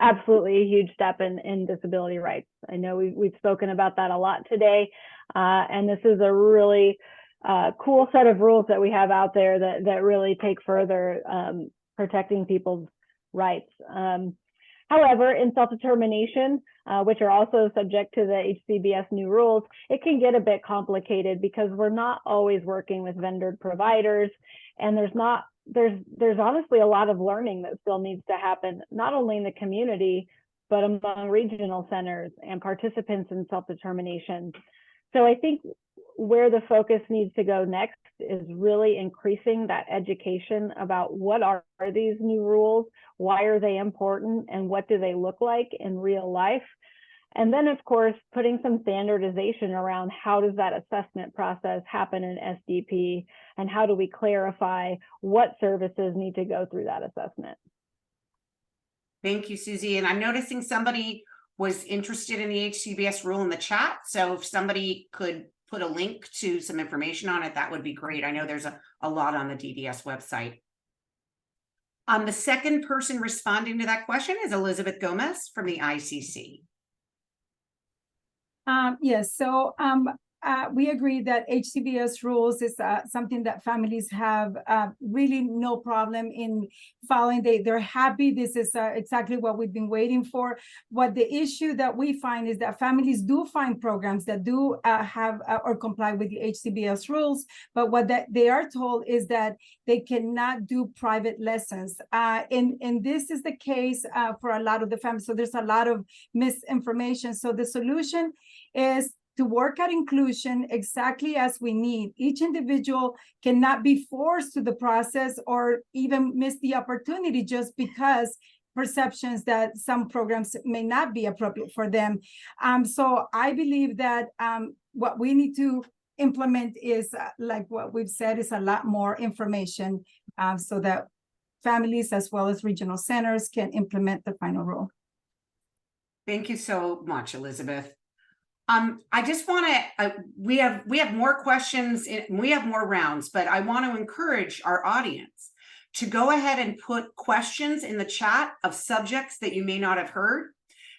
absolutely a huge step in disability rights. I know we've spoken about that a lot today, and this is a really cool set of rules that we have out there that really take further protecting people's rights. However, in self-determination, which are also subject to the HCBS new rules, it can get a bit complicated because we're not always working with vendored providers, and there's honestly a lot of learning that still needs to happen, not only in the community, but among regional centers and participants in self-determination. So I think where the focus needs to go next is really increasing that education about what are these new rules, why are they important, and what do they look like in real life. And then, of course, putting some standardization around how does that assessment process happen in SDP, and how do we clarify what services need to go through that assessment. Thank you, Susie. And I'm noticing somebody was interested in the HCBS rule in the chat. So if somebody could put a link to some information on it, that would be great. I know there's a lot on the DDS website. The second person responding to that question is Elizabeth Gomez from the ICC. Yes, so we agree that HCBS rules is something that families have really no problem in following. They're happy. This is exactly what we've been waiting for. What the issue that we find is that families do find programs that do have or comply with the HCBS rules, but what they are told is that they cannot do private lessons. And this is the case for a lot of the families. So there's a lot of misinformation. So the solution is to work at inclusion exactly as we need. Each individual cannot be forced to the process or even miss the opportunity just because perceptions that some programs may not be appropriate for them. So I believe that what we need to implement is, like what we've said, is a lot more information so that families as well as regional centers can implement the final rule. Thank you so much, Elizabeth. I just want to, we have more questions, we have more rounds, but I want to encourage our audience to go ahead and put questions in the chat of subjects that you may not have heard.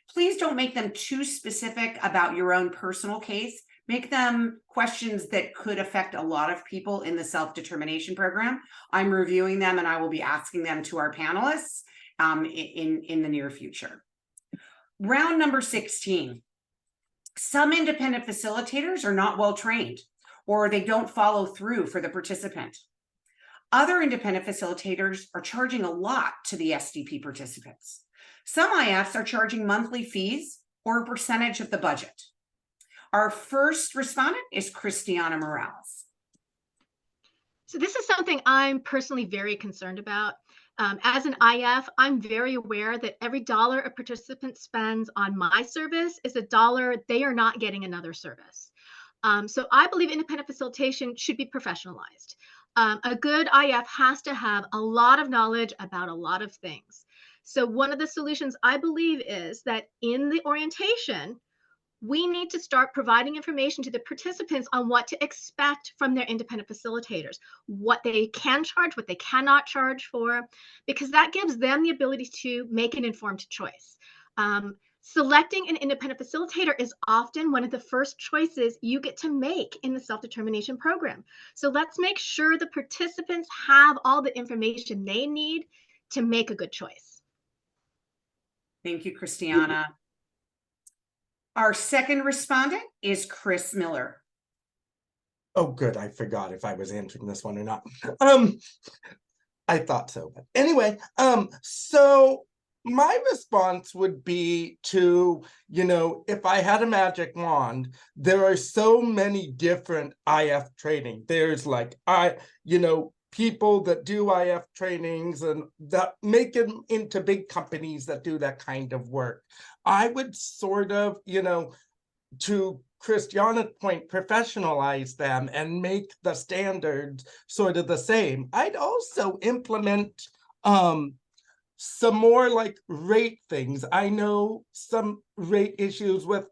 Please don't make them too specific about your own personal case. Make them questions that could affect a lot of people in the self-determination program. I'm reviewing them and I will be asking them to our panelists in the near future. Round number 16. Some independent facilitators are not well trained, or they don't follow through for the participant. Other independent facilitators are charging a lot to the SDP participants. Some IFs are charging monthly fees or a percentage of the budget. Our first respondent is Christiana Morales. So this is something I'm personally very concerned about. As an IF, I'm very aware that every dollar a participant spends on my service is a dollar they are not getting another service. So I believe independent facilitation should be professionalized. A good IF has to have a lot of knowledge about a lot of things. So one of the solutions I believe is that in the orientation, we need to start providing information to the participants on what to expect from their independent facilitators, what they can charge, what they cannot charge for, because that gives them the ability to make an informed choice. Selecting an independent facilitator is often one of the first choices you get to make in the self-determination program. So let's make sure the participants have all the information they need to make a good choice. Thank you, Christiana. Our second respondent is Chris Miller. Oh, good. I forgot if I was answering this one or not. I thought so, but anyway, so my response would be to, if I had a magic wand, there are so many different IF training. There's like, people that do IF trainings and that make it into big companies that do that kind of work. I would sort of, to Christiana's point, professionalize them and make the standards sort of the same. I'd also implement some more like rate things. I know some rate issues with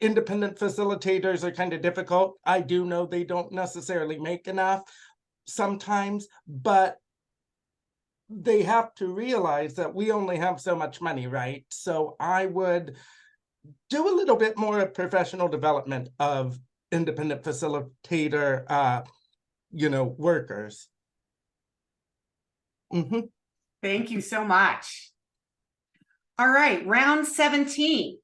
independent facilitators are kind of difficult. I do know they don't necessarily make enough sometimes, but they have to realize that we only have so much money, right? So I would do a little bit more of professional development of independent facilitator, workers. Mm-hmm. Thank you so much. All right, round 17.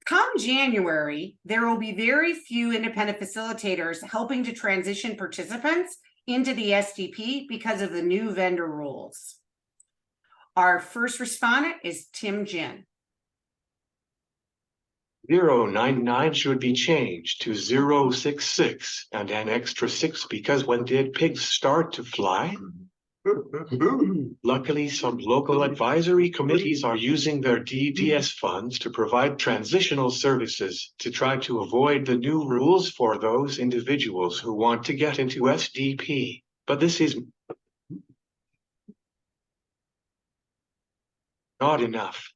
Come January, there will be very few independent facilitators helping to transition participants into the SDP because of the new vendor rules. Our first respondent is Tim Jin. 099 should be changed to 066 and an extra 6 because when did pigs start to fly? Luckily, some local advisory committees are using their DDS funds to provide transitional services to try to avoid the new rules for those individuals who want to get into SDP. But this is not enough.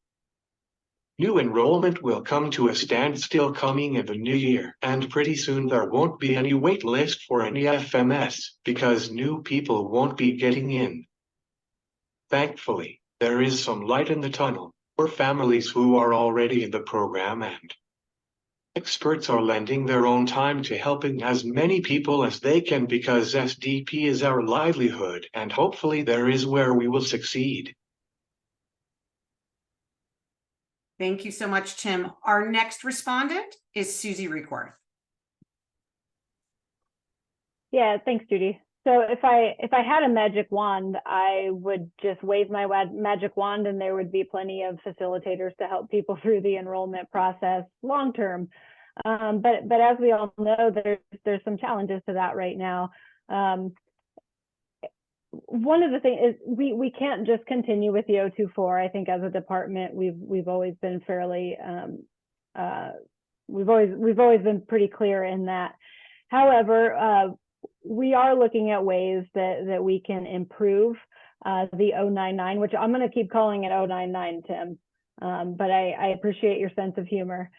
New enrollment will come to a standstill coming in the new year, and pretty soon there won't be any wait list for any FMS because new people won't be getting in. Thankfully, there is some light in the tunnel for families who are already in the program, and experts are lending their own time to helping as many people as they can because SDP is our livelihood, and hopefully there is where we will succeed. Thank you so much, Tim. Our next respondent is Susie Reekworth. Yeah, thanks, Judy. So if I had a magic wand, I would just wave my magic wand and there would be plenty of facilitators to help people through the enrollment process long term. But as we all know, there's some challenges to that right now. One of the things is we can't just continue with the 024. I think as a department, we've always been fairly we've always been pretty clear in that. However, we are looking at ways that we can improve the 099, which I'm going to keep calling it 099, Tim. But I appreciate your sense of humor.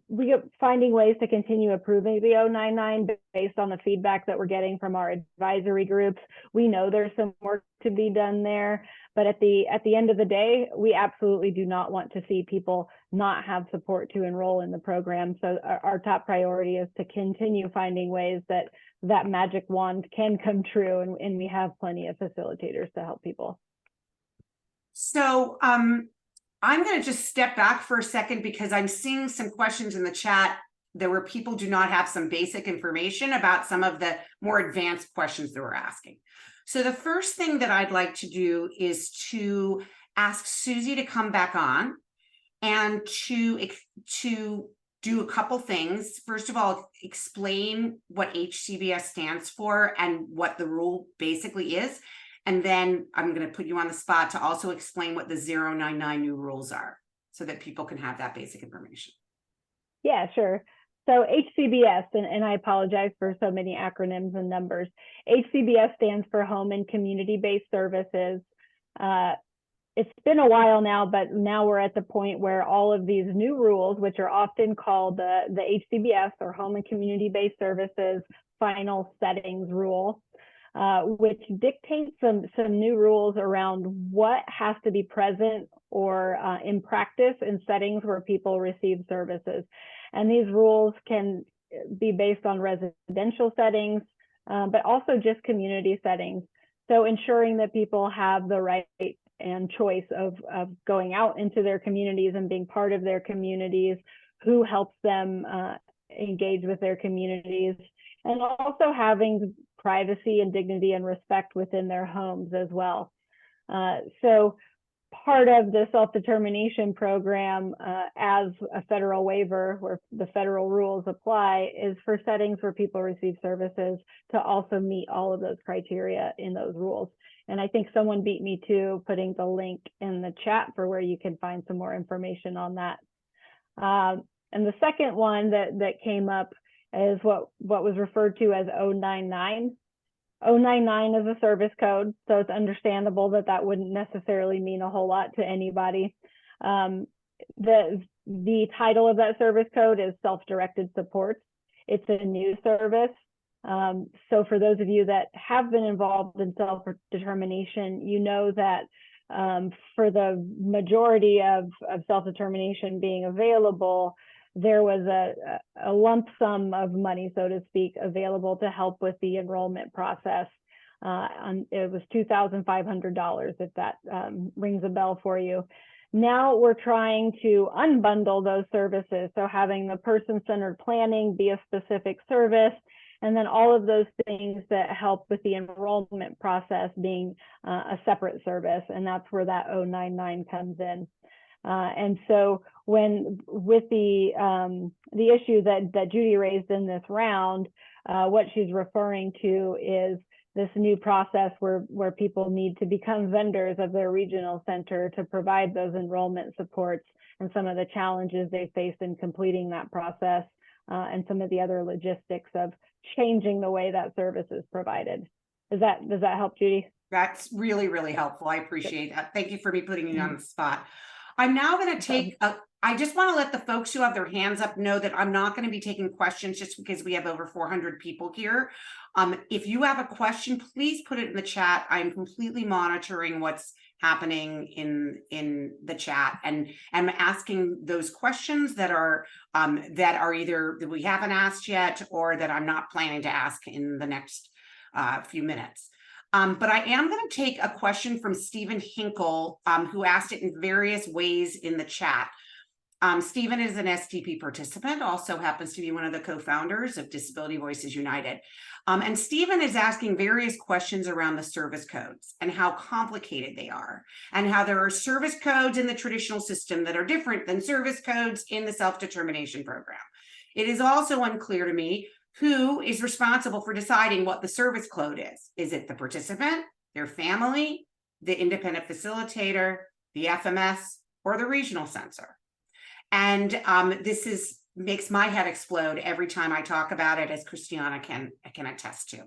We are finding ways to continue improving the 099 based on the feedback that we're getting from our advisory groups. We know there's some work to be done there, but at the end of the day, we absolutely do not want to see people not have support to enroll in the program. So our top priority is to continue finding ways that magic wand can come true, and we have plenty of facilitators to help people. So I'm going to just step back for a second because I'm seeing some questions in the chat that where people do not have some basic information about some of the more advanced questions that we're asking. So the first thing that I'd like to do is to ask Susie to come back on and to do a couple things. First of all, explain what HCBS stands for and what the rule basically is. And then I'm going to put you on the spot to also explain what the 099 new rules are so that people can have that basic information. Yeah, sure. So HCBS, and I apologize for so many acronyms and numbers. HCBS stands for Home and Community-Based Services. It's been a while now, but now we're at the point where all of these new rules, which are often called the HCBS or Home and Community-Based Services Final Settings Rule, which dictates some new rules around what has to be present or in practice in settings where people receive services. And these rules can be based on residential settings, but also just community settings. So ensuring that people have the right and choice of going out into their communities and being part of their communities, who helps them engage with their communities, and also having privacy and dignity and respect within their homes as well. So part of the self-determination program as a federal waiver where the federal rules apply is for settings where people receive services to also meet all of those criteria in those rules. And I think someone beat me to putting the link in the chat for where you can find some more information on that. And the second one that came up is what was referred to as 099. 099 is a service code, so it's understandable that wouldn't necessarily mean a whole lot to anybody. The title of that service code is Self-Directed Supports. It's a new service. So for those of you that have been involved in self-determination, you know that for the majority of self-determination being available, there was a lump sum of money, so to speak, available to help with the enrollment process. It was $2,500, if that rings a bell for you. Now we're trying to unbundle those services, so having the person-centered planning be a specific service, and then all of those things that help with the enrollment process being a separate service, and that's where that 099 comes in. And so with the issue that Judy raised in this round, what she's referring to is this new process where people need to become vendors of their regional center to provide those enrollment supports, and some of the challenges they face in completing that process, and some of the other logistics of changing the way that service is provided. Does that help, Judy? That's really, really helpful. I appreciate that. Thank you for me putting me on the spot. I'm now going to take I just want to let the folks who have their hands up know that I'm not going to be taking questions just because we have over 400 people here. If you have a question, please put it in the chat. I'm completely monitoring what's happening in the chat, and I'm asking those questions that are either that we haven't asked yet or that I'm not planning to ask in the next few minutes. But I am going to take a question from Stephen Hinkle, who asked it in various ways in the chat. Stephen is an STP participant, also happens to be one of the co-founders of Disability Voices United. And Stephen is asking various questions around the service codes and how complicated they are, and how there are service codes in the traditional system that are different than service codes in the self-determination program. It is also unclear to me who is responsible for deciding what the service code is. Is it the participant, their family, the independent facilitator, the FMS, or the regional censor? And this makes my head explode every time I talk about it, as Christiana can attest to.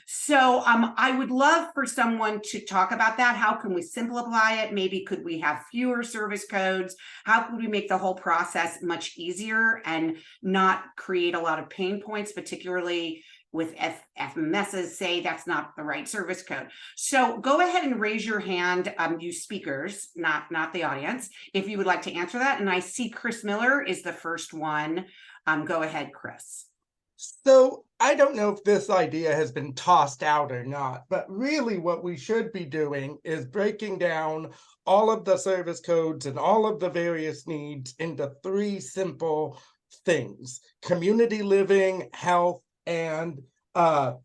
So I would love for someone to talk about that. How can we simplify it? Maybe could we have fewer service codes? How could we make the whole process much easier and not create a lot of pain points, particularly with FMSs say that's not the right service code? So go ahead and raise your hand, you speakers, not the audience, if you would like to answer that. And I see Chris Miller is the first one. Go ahead, Chris. So I don't know if this idea has been tossed out or not, but really what we should be doing is breaking down all of the service codes and all of the various needs into three simple things: community living, health, and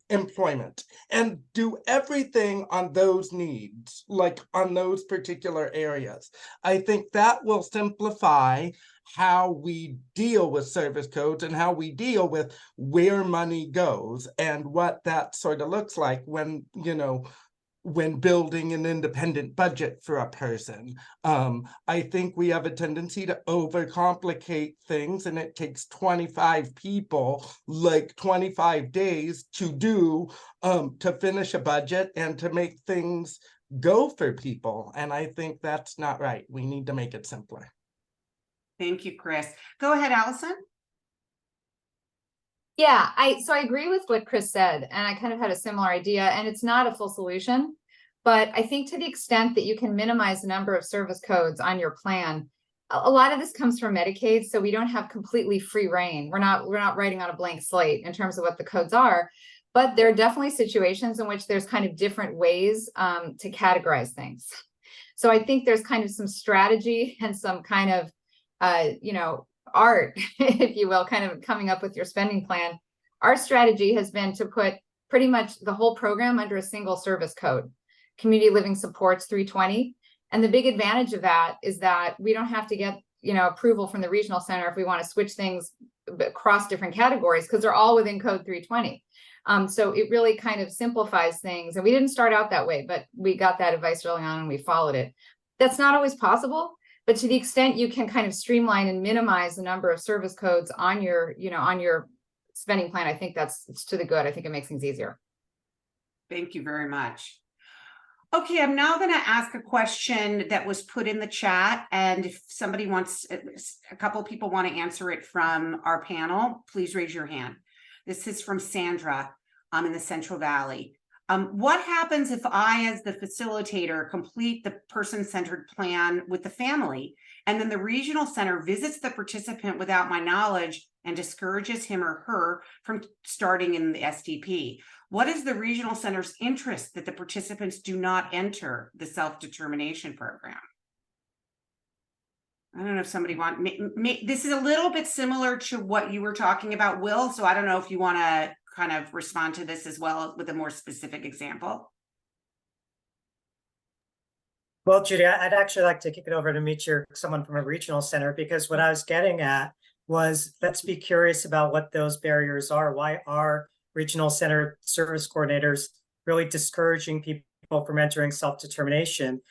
employment, and do everything on those needs, like on those particular areas. I think that will simplify how we deal with service codes and how we deal with where money goes and what that sort of looks like when, when building an independent budget for a person. I think we have a tendency to overcomplicate things, and it takes 25 people, like 25 days to do, to finish a budget and to make things go for people. And I think that's not right. We need to make it simpler. Thank you, Chris. Go ahead, Allison. Yeah, so I agree with what Chris said, and I kind of had a similar idea, and it's not a full solution, but I think to the extent that you can minimize the number of service codes on your plan, a lot of this comes from Medicaid, so we don't have completely free reign. We're not writing on a blank slate in terms of what the codes are, but there are definitely situations in which there's kind of different ways to categorize things. So I think there's kind of some strategy and some kind of art, if you will, kind of coming up with your spending plan. Our strategy has been to put pretty much the whole program under a single service code, Community Living Supports 320. And the big advantage of that is that we don't have to get, approval from the regional center if we want to switch things across different categories, because they're all within code 320. So it really kind of simplifies things. And we didn't start out that way, but we got that advice early on and we followed it. That's not always possible. But to the extent you can kind of streamline and minimize the number of service codes on your, on your spending plan, I think it's to the good. I think it makes things easier. Thank you very much. Okay, I'm now going to ask a question that was put in the chat, and if somebody wants, a couple people want to answer it from our panel, please raise your hand. This is from Sandra in the Central Valley. What happens if I, as the facilitator, complete the person-centered plan with the family, and then the regional center visits the participant without my knowledge and discourages him or her from starting in the SDP? What is the regional center's interest that the participants do not enter the self-determination program? I don't know if somebody this is a little bit similar to what you were talking about, Will. So I don't know if you want to kind of respond to this as well with a more specific example. Well, Judy, I'd actually like to kick it over to meet someone from a regional center, because what I was getting at was, let's be curious about what those barriers are. Why are regional center service coordinators really discouraging people from entering self-determination?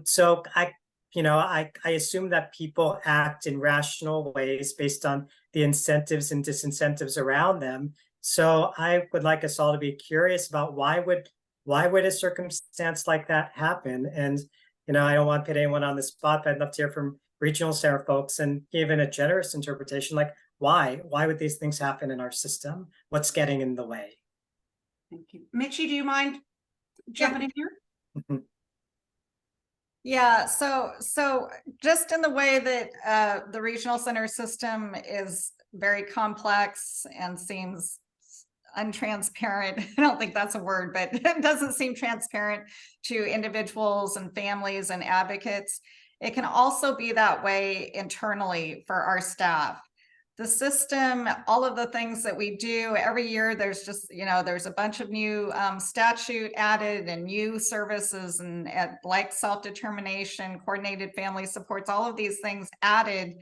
So I assume that people act in rational ways based on the incentives and disincentives around them. So I would like us all to be curious about why would a circumstance like that happen? And, I don't want to put anyone on the spot, but I'd love to hear from regional center folks and even a generous interpretation, like why would these things happen in our system? What's getting in the way? Thank you. Mitchie, do you mind jumping in here? Yeah, so just in the way that the regional center system is very complex and seems untransparent. I don't think that's a word, but it doesn't seem transparent to individuals and families and advocates. It can also be that way internally for our staff. The system, all of the things that we do every year, there's just, there's a bunch of new statute added and new services and like self-determination, coordinated family supports, all of these things added.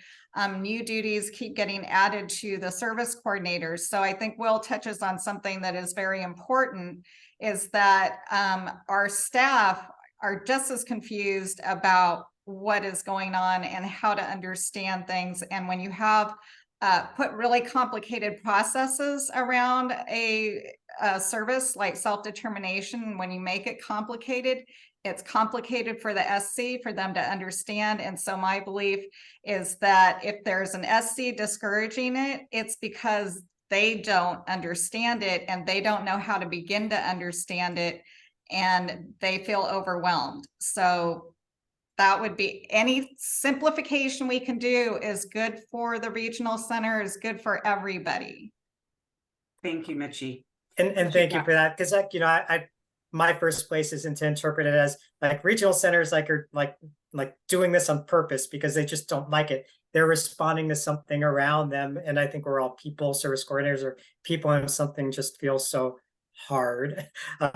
New duties keep getting added to the service coordinators. So I think Will touches on something that is very important, is that our staff are just as confused about what is going on and how to understand things. And when you have put really complicated processes around a service like self-determination, when you make it complicated, it's complicated for the SC for them to understand. And so my belief is that if there's an SC discouraging it, it's because they don't understand it and they don't know how to begin to understand it, and they feel overwhelmed. So that would be, any simplification we can do is good for the regional center, is good for everybody. Thank you, Mitchie. And thank you for that, because my first place isn't to interpret it as like regional centers are doing this on purpose because they just don't like it. They're responding to something around them, and I think we're all people. Service coordinators are people, and something just feels so hard.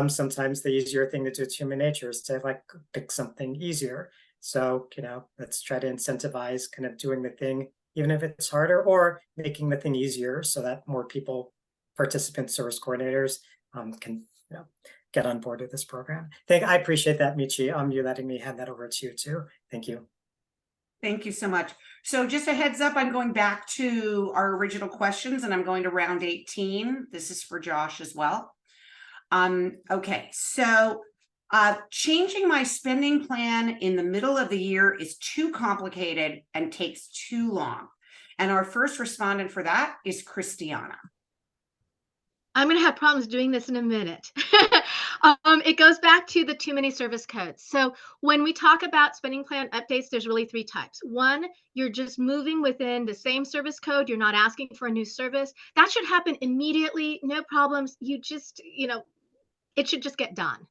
Sometimes the easier thing to do to human nature is to pick something easier. So, let's try to incentivize kind of doing the thing, even if it's harder, or making the thing easier so that more people, participants, service coordinators can get on board with this program. I appreciate that, Michi. You letting me hand that over to you too. Thank you. Thank you so much. So just a heads up, I'm going back to our original questions and I'm going to round 18. This is for Josh as well. Okay, so changing my spending plan in the middle of the year is too complicated and takes too long. And our first respondent for that is Christiana. I'm going to have problems doing this in a minute. It goes back to the too many service codes. So when we talk about spending plan updates, there's really three types. One, you're just moving within the same service code. You're not asking for a new service. That should happen immediately. No problems. You just, it should just get done.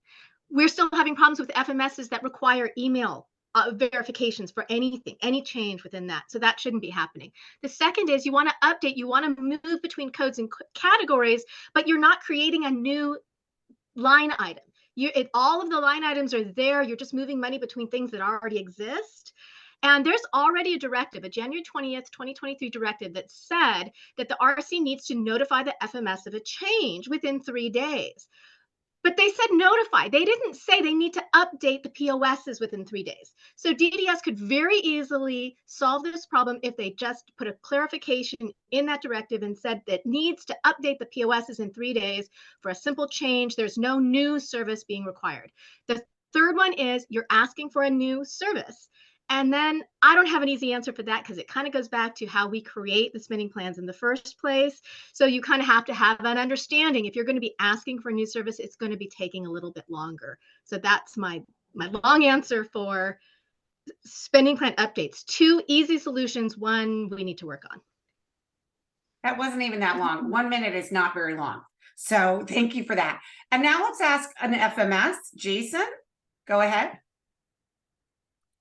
We're still having problems with FMSs that require email verifications for anything, any change within that. So that shouldn't be happening. The second is you want to update, you want to move between codes and categories, but you're not creating a new line item. All of the line items are there. You're just moving money between things that already exist. And there's already a directive, a January 20th, 2023 directive that said that the RC needs to notify the FMS of a change within 3 days. But they said notify. They didn't say they need to update the POSs within 3 days. So DDS could very easily solve this problem if they just put a clarification in that directive and said that needs to update the POSs in 3 days for a simple change. There's no new service being required. The third one is you're asking for a new service. And then I don't have an easy answer for that because it kind of goes back to how we create the spending plans in the first place. So you kind of have to have an understanding. If you're going to be asking for a new service, it's going to be taking a little bit longer. So that's my long answer for spending plan updates. 2 easy solutions, 1 we need to work on. That wasn't even that long. 1 minute is not very long. So thank you for that. And now let's ask an FMS. Jason, go ahead.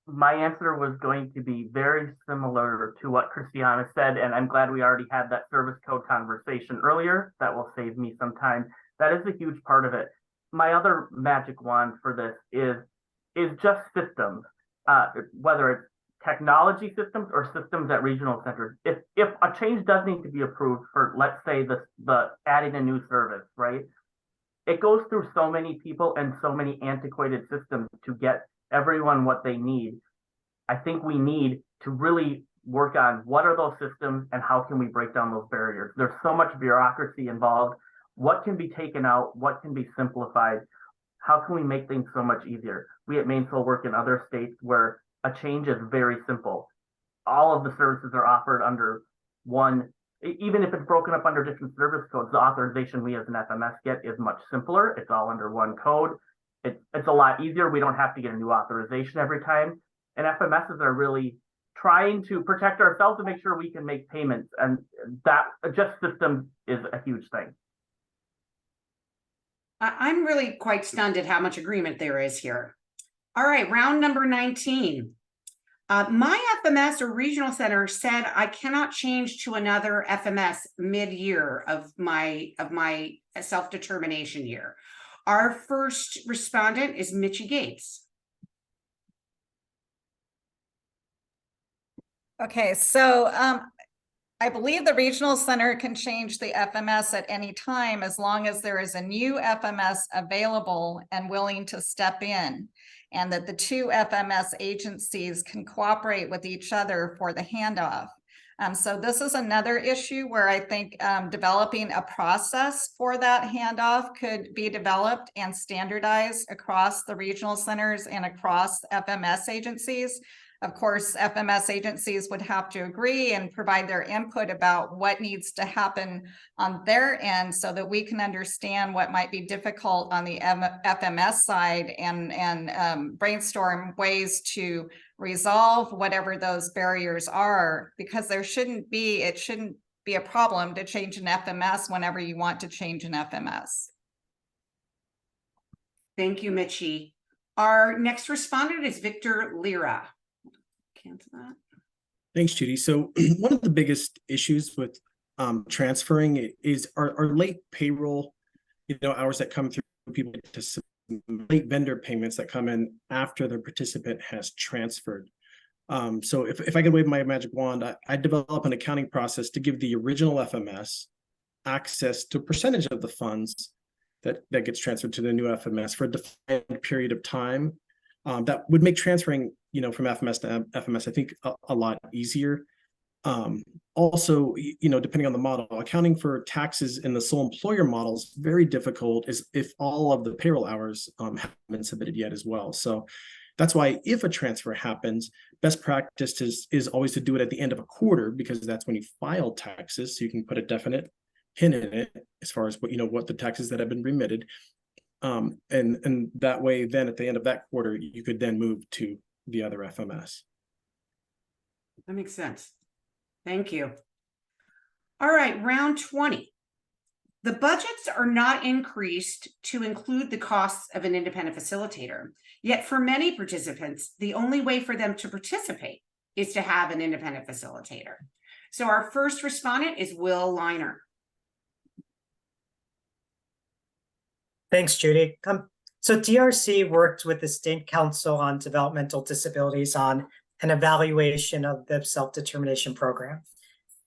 My answer was going to be very similar to what Christiana said, and I'm glad we already had that service code conversation earlier. That will save me some time. That is a huge part of it. My other magic wand for this is just systems, whether it's technology systems or systems at regional centers. If a change does need to be approved for, let's say, the adding a new service, right? It goes through so many people and so many antiquated systems to get everyone what they need. I think we need to really work on what are those systems and how can we break down those barriers. There's so much bureaucracy involved. What can be taken out? What can be simplified? How can we make things so much easier? We at Mainsail work in other states where a change is very simple. All of the services are offered under one, even if it's broken up under different service codes, the authorization we as an FMS get is much simpler. It's all under one code. It's a lot easier. We don't have to get a new authorization every time. And FMSs are really trying to protect ourselves to make sure we can make payments. And that just systems is a huge thing. I'm really quite stunned at how much agreement there is here. All right, round number 19. My FMS or regional center said I cannot change to another FMS mid-year of my self-determination year. Our first respondent is Mitchie Gates. Okay, so I believe the regional center can change the FMS at any time as long as there is a new FMS available and willing to step in, and that the 2 FMS agencies can cooperate with each other for the handoff. So this is another issue where I think developing a process for that handoff could be developed and standardized across the regional centers and across FMS agencies. Of course, FMS agencies would have to agree and provide their input about what needs to happen on their end so that we can understand what might be difficult on the FMS side and brainstorm ways to resolve whatever those barriers are, because it shouldn't be a problem to change an FMS whenever you want to change an FMS. Thank you, Mitchie. Our next respondent is Victor Lira. Cancel that. Thanks, Judy. So one of the biggest issues with transferring is our late payroll, hours that come through, people to late vendor payments that come in after the participant has transferred. So if I can wave my magic wand, I develop an accounting process to give the original FMS access to a percentage of the funds that gets transferred to the new FMS for a defined period of time. That would make transferring, from FMS to FMS, I think a lot easier. Also, depending on the model, accounting for taxes in the sole employer model is very difficult if all of the payroll hours haven't been submitted yet as well. So that's why if a transfer happens, best practice is always to do it at the end of a quarter, because that's when you file taxes. So you can put a definite hint in it as far as what the taxes that have been remitted. And that way, then at the end of that quarter, you could then move to the other FMS. That makes sense. Thank you. All right, round 20. The budgets are not increased to include the costs of an independent facilitator. Yet for many participants, the only way for them to participate is to have an independent facilitator. So our first respondent is Will Liner. Thanks, Judy. So DRC worked with the State Council on Developmental Disabilities on an evaluation of the self-determination program.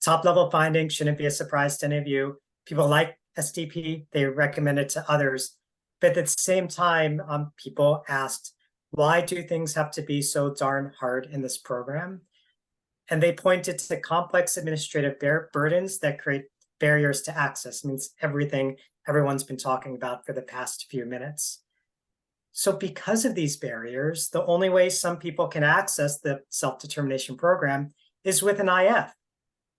Top-level findings shouldn't be a surprise to any of you. People like SDP, they recommend it to others. But at the same time, people asked, why do things have to be so darn hard in this program? And they pointed to complex administrative burdens that create barriers to access. It means everything everyone's been talking about for the past few minutes. So because of these barriers, the only way some people can access the self-determination program is with an IF.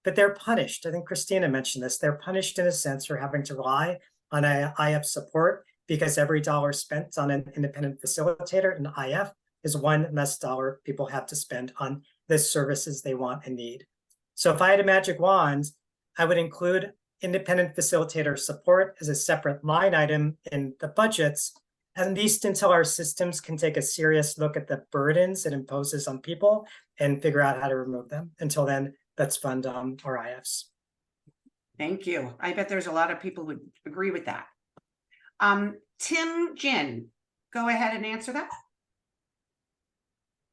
But they're punished. I think Christina mentioned this. They're punished in a sense for having to rely on IF support, because every dollar spent on an independent facilitator, an IF, is one less dollar people have to spend on the services they want and need. So if I had a magic wand, I would include independent facilitator support as a separate line item in the budgets, at least until our systems can take a serious look at the burdens it imposes on people and figure out how to remove them. Until then, let's fund our IFs. Thank you. I bet there's a lot of people who would agree with that. Tim Jin, go ahead and answer that.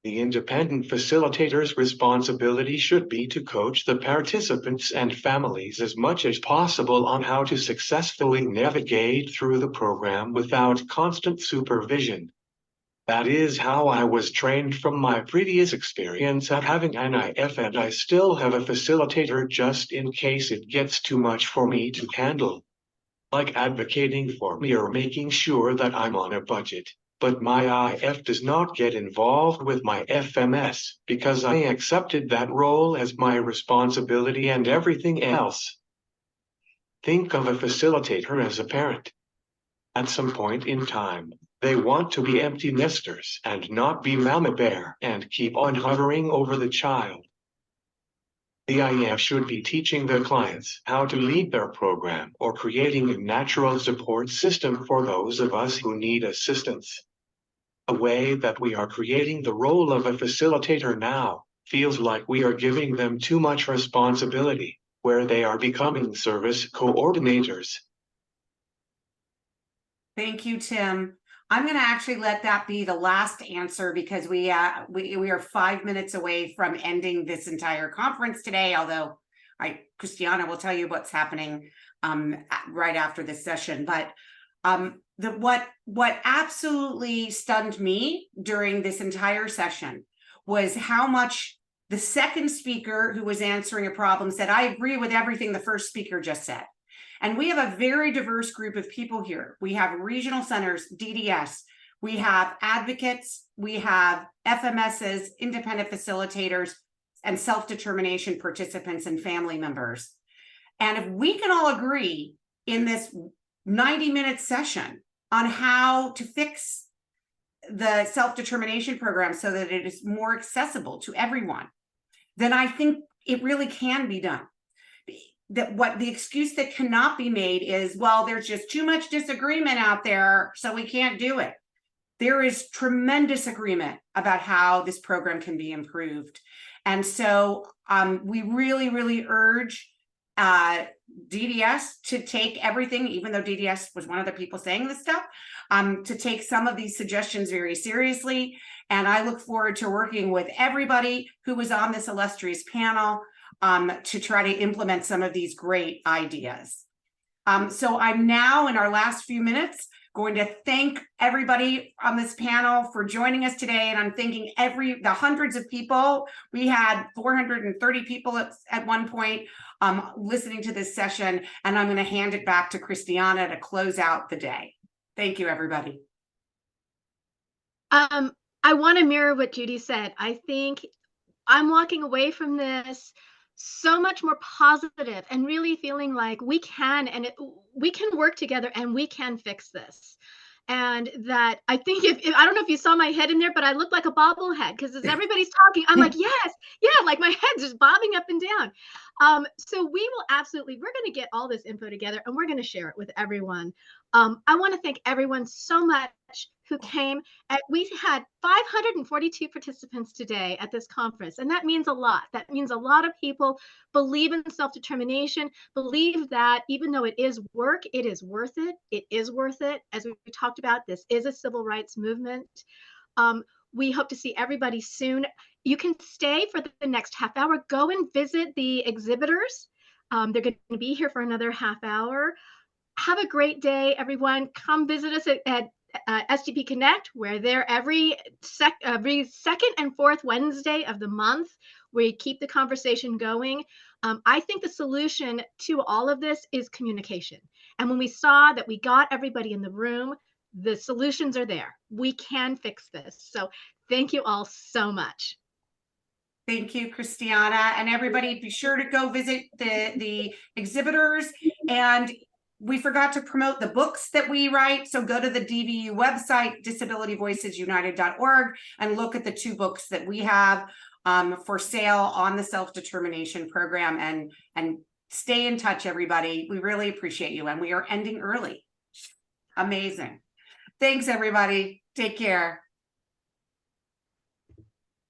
The independent facilitator's responsibility should be to coach the participants and families as much as possible on how to successfully navigate through the program without constant supervision. That is how I was trained from my previous experience at having an IF, and I still have a facilitator just in case it gets too much for me to handle. Like advocating for me or making sure that I'm on a budget. But my IF does not get involved with my FMS because I accepted that role as my responsibility and everything else. Think of a facilitator as a parent. At some point in time, they want to be empty nesters and not be mama bear and keep on hovering over the child. The IF should be teaching the clients how to lead their program or creating a natural support system for those of us who need assistance. A way that we are creating the role of a facilitator now feels like we are giving them too much responsibility, where they are becoming service coordinators. Thank you, Tim. I'm going to actually let that be the last answer because we are 5 minutes away from ending this entire conference today. Although Christiana will tell you what's happening right after this session. But what absolutely stunned me during this entire session was how much the second speaker who was answering a problem said, I agree with everything the first speaker just said. And we have a very diverse group of people here. We have regional centers, DDS, we have advocates, we have FMSs, independent facilitators, and self-determination participants and family members. And if we can all agree in this 90-minute session on how to fix the self-determination program so that it is more accessible to everyone, then I think it really can be done. That what the excuse that cannot be made is, well, there's just too much disagreement out there, so we can't do it. There is tremendous agreement about how this program can be improved. And so we really, really urge DDS to take everything, even though DDS was one of the people saying this stuff, to take some of these suggestions very seriously. And I look forward to working with everybody who was on this illustrious panel to try to implement some of these great ideas. So I'm now in our last few minutes going to thank everybody on this panel for joining us today. And I'm thanking the hundreds of people. We had 430 people at one point listening to this session. And I'm going to hand it back to Christiana to close out the day. Thank you, everybody. I want to mirror what Judy said. I think I'm walking away from this so much more positive and really feeling like we can, and we can work together and we can fix this. And that I think if I don't know if you saw my head in there, but I look like a bobblehead because as everybody's talking, I'm like, yes, yeah, like my head's just bobbing up and down. So we will absolutely, we're going to get all this info together and we're going to share it with everyone. I want to thank everyone so much who came. We had 542 participants today at this conference, and that means a lot. That means a lot of people believe in self-determination, believe that even though it is work, it is worth it. It is worth it. As we talked about, this is a civil rights movement. We hope to see everybody soon. You can stay for the next half hour. Go and visit the exhibitors. They're going to be here for another half hour. have a great day, everyone. Come visit us at SDP Connect. We're there every second and fourth Wednesday of the month. We keep the conversation going. I think the solution to all of this is communication. And when we saw that we got everybody in the room, the solutions are there. We can fix this. So thank you all so much. Thank you, Christiana. And everybody, be sure to go visit the exhibitors. And we forgot to promote the books that we write. So go to the DVU website, disabilityvoicesunited.org, and look at the 2 books that we have for sale on the self-determination program. And stay in touch, everybody. We really appreciate you. And we are ending early. Amazing. Thanks, everybody. Take care.